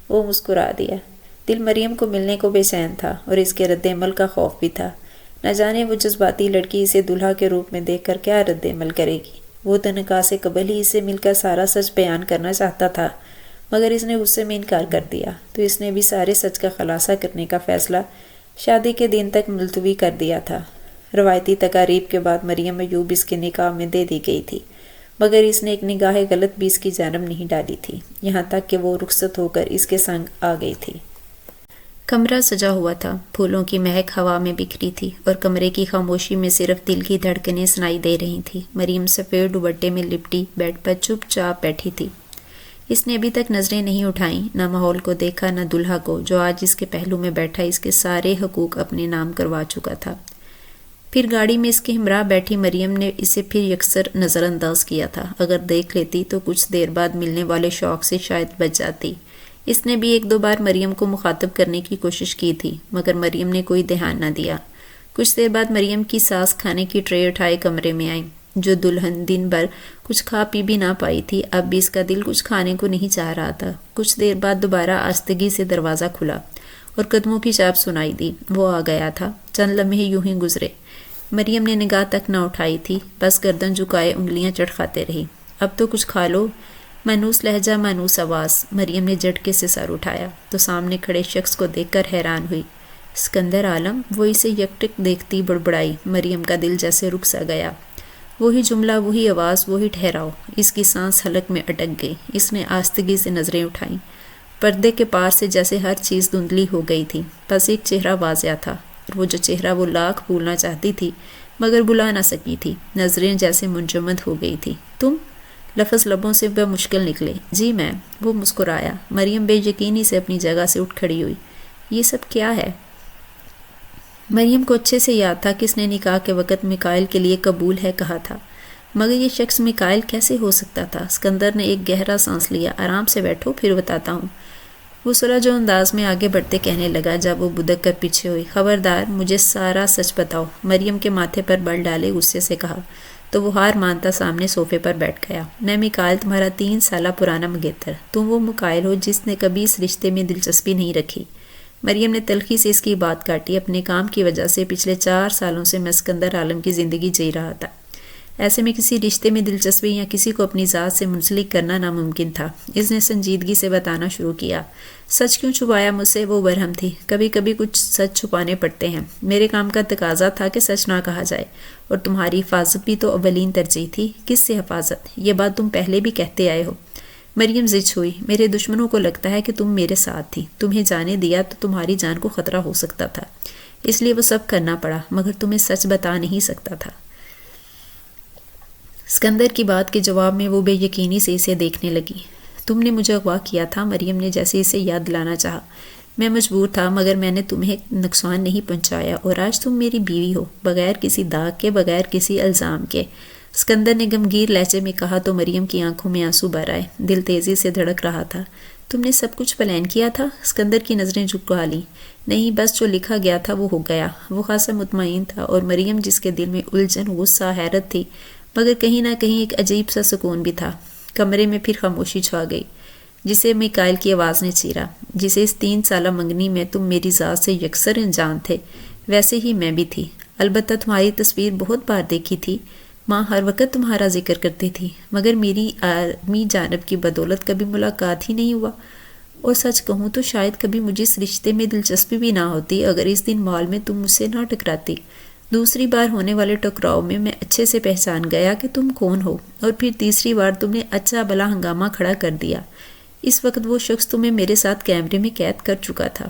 وہ مسکرا دیا۔ دل مریم کو ملنے کو بے چین تھا اور اس کے رد عمل کا خوف بھی تھا۔ نہ جانے وہ جذباتی لڑکی اسے دلہا کے روپ میں دیکھ کر کیا رد عمل کرے گی۔ وہ تو نکاح سے قبل ہی اسے مل کر سارا سچ بیان کرنا چاہتا تھا، مگر اس نے غصے میں انکار کر دیا، تو اس نے بھی سارے سچ کا خلاصہ کرنے کا فیصلہ شادی کے دن تک ملتوی کر دیا تھا۔ روایتی تقاریب کے بعد مریم ایوب اس کے نکاح میں دے دی گئی تھی، مگر اس نے ایک نگاہ غلط بھی اس کی جانب نہیں ڈالی تھی، یہاں تک کہ وہ رخصت ہو کر اس کے سنگ آ گئی تھی۔ کمرہ سجا ہوا تھا، پھولوں کی مہک ہوا میں بکھری تھی اور کمرے کی خاموشی میں صرف دل کی دھڑکنیں سنائی دے رہی تھیں۔ مریم سفید دوپٹے میں لپٹی بیڈ پر چپ چاپ بیٹھی تھی۔ اس نے ابھی تک نظریں نہیں اٹھائیں، نہ ماحول کو دیکھا نہ دلہا کو، جو آج اس کے پہلو میں بیٹھا اس کے سارے حقوق اپنے نام کروا چکا تھا۔ پھر گاڑی میں اس کے ہمراہ بیٹھی مریم نے اسے پھر یکسر نظر انداز کیا تھا۔ اگر دیکھ لیتی تو کچھ دیر بعد ملنے والے شوق سے شاید بچ جاتی۔ اس نے بھی ایک دو بار مریم کو مخاطب کرنے کی کوشش کی تھی، مگر مریم نے کوئی دھیان نہ دیا۔ کچھ دیر بعد مریم کی ساس کھانے کی ٹرے اٹھائے کمرے میں آئی۔ جو دلہن دن بھر کچھ کھا پی بھی نہ پائی تھی، اب بھی اس کا دل کچھ کھانے کو نہیں چاہ رہا تھا۔ کچھ دیر بعد دوبارہ آستگی سے دروازہ کھلا اور قدموں کی چاپ سنائی دی۔ وہ آ گیا تھا۔ چند لمحے یوں ہی گزرے۔ مریم نے نگاہ تک نہ اٹھائی تھی، بس گردن جھکائے انگلیاں چٹکھاتے رہی۔ اب تو کچھ کھا لو۔ مانوس لہجہ، مانوس آواز۔ مریم نے جھٹکے سے سر اٹھایا تو سامنے کھڑے شخص کو دیکھ کر حیران ہوئی۔ اسکندر عالم۔ وہ اسے یکٹک دیکھتی بڑبڑائی۔ مریم کا دل جیسے رک سا گیا۔ وہی جملہ، وہی آواز، وہی ٹھہراؤ۔ اس کی سانس حلق میں اٹک گئی۔ اس نے آستگی سے نظریں اٹھائیں۔ پردے کے پار سے جیسے ہر چیز دھندلی ہو گئی تھی، بس ایک چہرہ واضح تھا، اور وہ جو چہرہ وہ لاکھ بھولنا چاہتی تھی مگر بلا نہ سکی تھی۔ نظریں جیسے منجمد ہو گئی تھی۔ تم؟ لفظ لبوں سے بے مشکل نکلے۔ جی میں۔ وہ مسکرایا۔ مریم بے یقینی سے اپنی جگہ سے اٹھ کھڑی ہوئی۔ یہ سب کیا ہے؟ مریم کو اچھے سے یاد تھا کہ اس نے نکاح کے وقت میکائل کے لیے قبول ہے کہا تھا، مگر یہ شخص میکائل کیسے ہو سکتا تھا؟ اسکندر نے ایک گہرا سانس لیا۔ آرام سے بیٹھو، پھر بتاتا ہوں۔ وہ سلجھو انداز میں آگے بڑھتے کہنے لگا جب وہ بدک کر پیچھے ہوئی، خبردار مجھے سارا سچ بتاؤ۔ مریم کے ماتھے پر بل ڈالے غصے سے کہا تو وہ ہار مانتا سامنے صوفے پر بیٹھ گیا۔ میں میکائل، تمہارا 3 سالہ پرانا مگیتر، تم وہ میکائل ہو جس نے کبھی اس رشتے میں دلچسپی نہیں رکھی۔ مریم نے تلخی سے اس کی بات کاٹی۔ اپنے کام کی وجہ سے پچھلے 4 سالوں سے میں اسکندر عالم کی زندگی جی رہا تھا۔ ایسے میں کسی رشتے میں دلچسپی یا کسی کو اپنی ذات سے منسلک کرنا ناممکن تھا۔ اس نے سنجیدگی سے بتانا شروع کیا۔ سچ کیوں چھپایا مجھ سے؟ وہ برہم تھی۔ کبھی کبھی کچھ سچ چھپانے پڑتے ہیں۔ میرے کام کا تقاضا تھا کہ سچ نہ کہا جائے، اور تمہاری حفاظت بھی تو اولین ترجیح تھی۔ کس سے حفاظت؟ یہ بات تم پہلے بھی کہتے آئے ہو۔ مریم زچ ہوئی۔ میرے دشمنوں کو لگتا ہے کہ تم میرے ساتھ تھی۔ تمہیں جانے دیا تو تمہاری جان کو خطرہ ہو سکتا تھا، اس لیے وہ سب کرنا پڑا، مگر تمہیں سچ بتا نہیں سکتا تھا۔ اسکندر کی بات کے جواب میں وہ بے یقینی سے اسے دیکھنے لگی۔ تم نے مجھے اغوا کیا تھا، مریم نے جیسے اسے یاد دلانا چاہا۔ میں مجبور تھا، مگر میں نے تمہیں نقصان نہیں پہنچایا، اور آج تم میری بیوی ہو، بغیر کسی داغ کے، بغیر کسی الزام کے۔ اسکندر نے گمگیر لہجے میں کہا تو مریم کی آنکھوں میں آنسو بھر آئے۔ دل تیزی سے دھڑک رہا تھا۔ تم نے سب کچھ پلان کیا تھا؟ اسکندر کی نظریں جھکا لیں۔ نہیں، بس جو لکھا گیا تھا وہ ہو گیا۔ وہ خاصا مطمئن تھا، اور مریم جس کے دل میں الجھن، غصہ، حیرت تھی، مگر کہیں نہ کہیں ایک عجیب سا سکون بھی تھا۔ کمرے میں پھر خاموشی چھا گئی، جسے میکائل کی آواز نے چیرا۔ جسے اس 3 سالہ منگنی میں تم میری ذات سے یکسر انجان تھے، ویسے ہی میں بھی تھی۔ البتہ تمہاری تصویر بہت بار دیکھی تھی، ماں ہر وقت تمہارا ذکر کرتی تھی، مگر میری آرمی جانب کی بدولت کبھی ملاقات ہی نہیں ہوا۔ اور سچ کہوں تو شاید کبھی مجھے اس رشتے میں دلچسپی بھی نہ ہوتی اگر اس دن مال میں تم مجھ سے نہ ٹکراتی۔ دوسری بار ہونے والے ٹکراؤ میں میں اچھے سے پہچان گیا کہ تم کون ہو، اور پھر تیسری بار تم نے اچھا بلا ہنگامہ کھڑا کر دیا۔ اس وقت وہ شخص تمہیں میرے ساتھ کیمرے میں قید کر چکا تھا،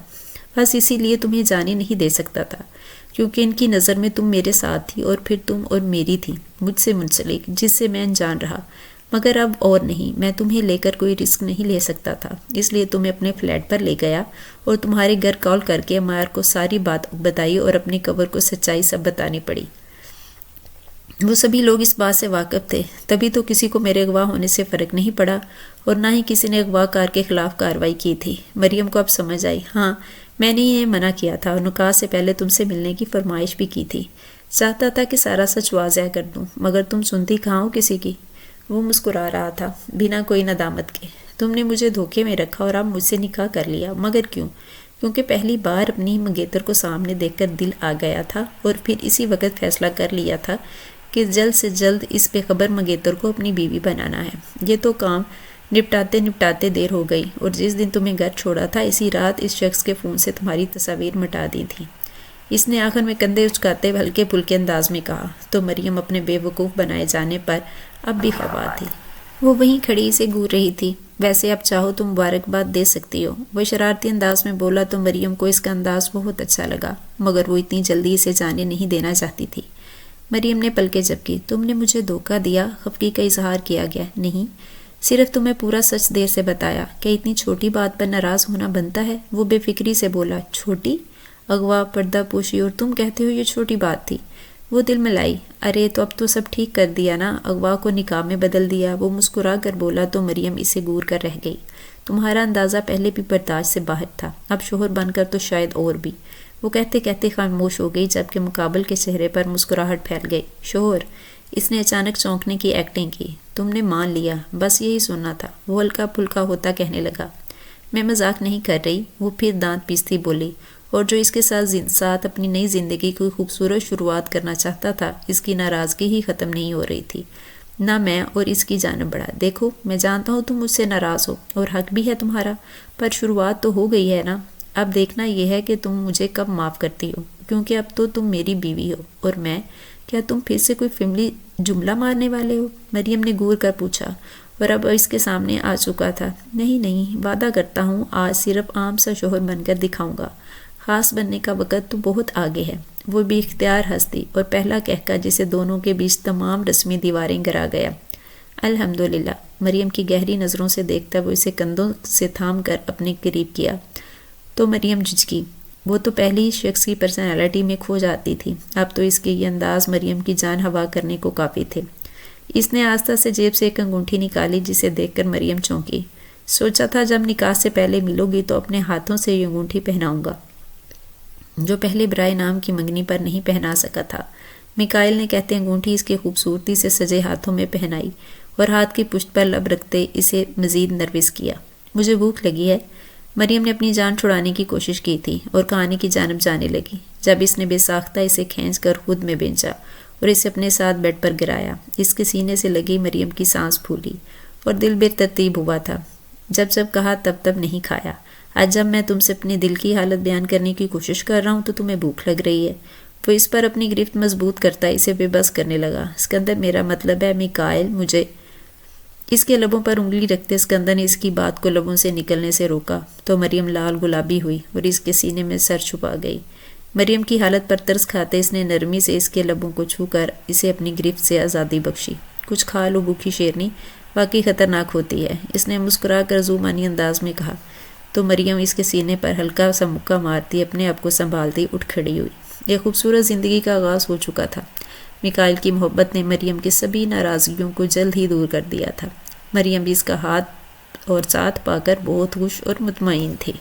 بس اسی لیے تمہیں جانے نہیں دے سکتا تھا، کیونکہ ان کی نظر میں تم میرے ساتھ تھی، اور پھر تم اور میری تھی، مجھ سے منسلک، جس سے میں انجان رہا۔ مگر اب اور نہیں، میں تمہیں لے کر کوئی رسک نہیں لے سکتا تھا، اس لیے تمہیں اپنے فلیٹ پر لے گیا اور تمہارے گھر کال کر کے مائر کو ساری بات بتائی اور اپنی قبر کو سچائی سب بتانی پڑی۔ وہ سبھی لوگ اس بات سے واقف تھے، تبھی تو کسی کو میرے اغوا ہونے سے فرق نہیں پڑا، اور نہ ہی کسی نے اغوا کار کے خلاف کارروائی کی تھی۔ مریم کو اب سمجھ آئی۔ ہاں، میں نے انہیں منع کیا تھا، اور نکاح سے پہلے تم سے ملنے کی فرمائش بھی کی تھی۔ چاہتا تھا کہ سارا سچ واضح کر دوں، مگر تم سنتی کہاں ہو کسی کی۔ وہ مسکرا رہا تھا، بنا کوئی ندامت کے۔ تم نے مجھے دھوکے میں رکھا اور اب مجھ سے نکاح کر لیا، مگر کیوں؟ کیونکہ پہلی بار اپنی منگیتر کو سامنے دیکھ کر دل آ گیا تھا، اور پھر اسی وقت فیصلہ کر لیا تھا کہ جلد سے جلد اس بے خبر منگیتر کو اپنی بیوی بنانا ہے۔ یہ تو کام نپٹاتے نپٹاتے دیر ہو گئی، اور جس دن تمہیں گھر چھوڑا تھا اسی رات اس شخص کے فون سے تمہاری تصاویر مٹا دی تھی۔ اس نے آخر میں کندھے اچکاتے ہوئے ہلکے پھلکے انداز میں کہا۔ تو مریم اپنے بے وقوف بنائے جانے پر اب بھی خفا تھی۔ وہ وہیں کھڑی سے گور رہی تھی۔ ویسے اب چاہو تو مبارکباد دے سکتی ہو، وہ شرارتی انداز میں بولا تو مریم کو اس کا انداز بہت اچھا لگا، مگر وہ اتنی جلدی اسے جانے نہیں دینا چاہتی تھی۔ مریم نے پلکیں جھپکی۔ تم نے مجھے دھوکہ دیا، خفگی کا اظہار کیا گیا۔ نہیں، صرف تمہیں پورا سچ دیر سے بتایا۔ کیا اتنی چھوٹی بات پر ناراض ہونا بنتا ہے؟ وہ بے فکری سے بولا۔ چھوٹی؟ اغوا، پردہ پوشی، اور تم کہتے ہو یہ چھوٹی بات تھی؟ وہ دل ملائی۔ ارے تو اب تو سب ٹھیک کر دیا نا، اغوا کو نکاح میں بدل دیا، وہ مسکرا کر بولا تو مریم اسے گور کر رہ گئی۔ تمہارا اندازہ پہلے بھی برداشت سے باہر تھا، اب شوہر بن کر تو شاید اور بھی۔ وہ کہتے کہتے خاموش ہو گئی، جبکہ مقابل کے چہرے پر مسکراہٹ پھیل گئی۔ شوہر؟ اس نے اچانک چونکنے کی ایکٹنگ کی۔ تم نے مان لیا، بس یہی سننا تھا، وہ ہلکا پھلکا ہوتا کہنے لگا۔ میں مذاق نہیں کر رہی، وہ پھر دانت پیستی بولی۔ اور جو اس کے ساتھ اپنی نئی زندگی کی خوبصورت شروعات کرنا چاہتا تھا، اس کی ناراضگی ہی ختم نہیں ہو رہی تھی، نہ میں اور اس کی جانب بڑھا۔ دیکھو، میں جانتا ہوں تم مجھ سے ناراض ہو، اور حق بھی ہے تمہارا، پر شروعات تو ہو گئی ہے نا۔ اب دیکھنا یہ ہے کہ تم مجھے کب معاف کرتی ہو، کیونکہ اب تو تم میری بیوی ہو، اور میں، کیا تم پھر سے کوئی فیملی جملہ مارنے والے ہو؟ مریم نے گور کر پوچھا، اور اب اس کے سامنے آ چکا تھا۔ نہیں، وعدہ کرتا ہوں آج صرف عام سا شوہر بن کر دکھاؤں گا، خاص بننے کا وقت تو بہت آگے ہے۔ وہ بھی اختیار ہنس دی، اور پہلا کہکا جسے دونوں کے بیچ تمام رسمی دیواریں گرا گیا۔ الحمدللہ۔ مریم کی گہری نظروں سے دیکھتا وہ اسے کندھوں سے تھام کر اپنے قریب کیا تو مریم جھجکی۔ وہ تو پہلی شخص کی پرسنالٹی میں کھو جاتی تھی، اب تو اس کے یہ انداز مریم کی جان ہوا کرنے کو کافی تھے۔ اس نے آستہ سے جیب سے ایک انگوٹھی نکالی، جسے دیکھ کر مریم چونکی۔ سوچا تھا جب نکاح سے پہلے ملو گی تو اپنے ہاتھوں سے یہ انگوٹھی پہناؤں گا جو پہلے برائے نام کی منگنی پر نہیں پہنا سکا تھا۔ میکائل نے کہتے انگوٹھی اس کے خوبصورتی سے سجے ہاتھوں میں پہنائی اور ہاتھ کی پشت پر لب رکھتے اسے مزید نروس کیا۔ مجھے بھوک لگی ہے۔ مریم نے اپنی جان چھڑانے کی کوشش کی تھی اور کہانی کی جانب جانے لگی جب اس نے بے ساختہ اسے کھینچ کر خود میں بھیجا اور اسے اپنے ساتھ بیڈ پر گرایا۔ اس کے سینے سے لگی مریم کی سانس پھولی اور دل بے ترتیب ہوا تھا۔ جب کہا تب نہیں کھایا۔ آج جب میں تم سے اپنے دل کی حالت بیان کرنے کی کوشش کر رہا ہوں تو تمہیں بھوک لگ رہی ہے۔ وہ اس پر اپنی گرفت مضبوط کرتا اسے بے بس کرنے لگا۔ اسکندر میرا مطلب ہے میکائل، مجھے اس کے لبوں پر انگلی رکھتے اسکندر نے اس کی بات کو لبوں سے نکلنے سے روکا تو مریم لال گلابی ہوئی اور اس کے سینے میں سر چھپا گئی۔ مریم کی حالت پر ترس کھاتے اس نے نرمی سے اس کے لبوں کو چھو کر اسے اپنی گرفت سے آزادی بخشی۔ کچھ کھا لو بھوکی شیرنی، واقعی خطرناک ہوتی ہے، اس نے مسکرا کر زومانی انداز میں کہا تو مریم اس کے سینے پر ہلکا سا مکہ مارتی اپنے آپ کو سنبھالتی اٹھ کھڑی ہوئی۔ ایک خوبصورت زندگی کا آغاز ہو چکا تھا۔ میکائل کی محبت نے مریم کی سبھی ناراضگیوں کو جلد ہی دور کر دیا تھا۔ مریم بھی اس کا ہاتھ اور ساتھ پا کر بہت خوش اور مطمئن تھی۔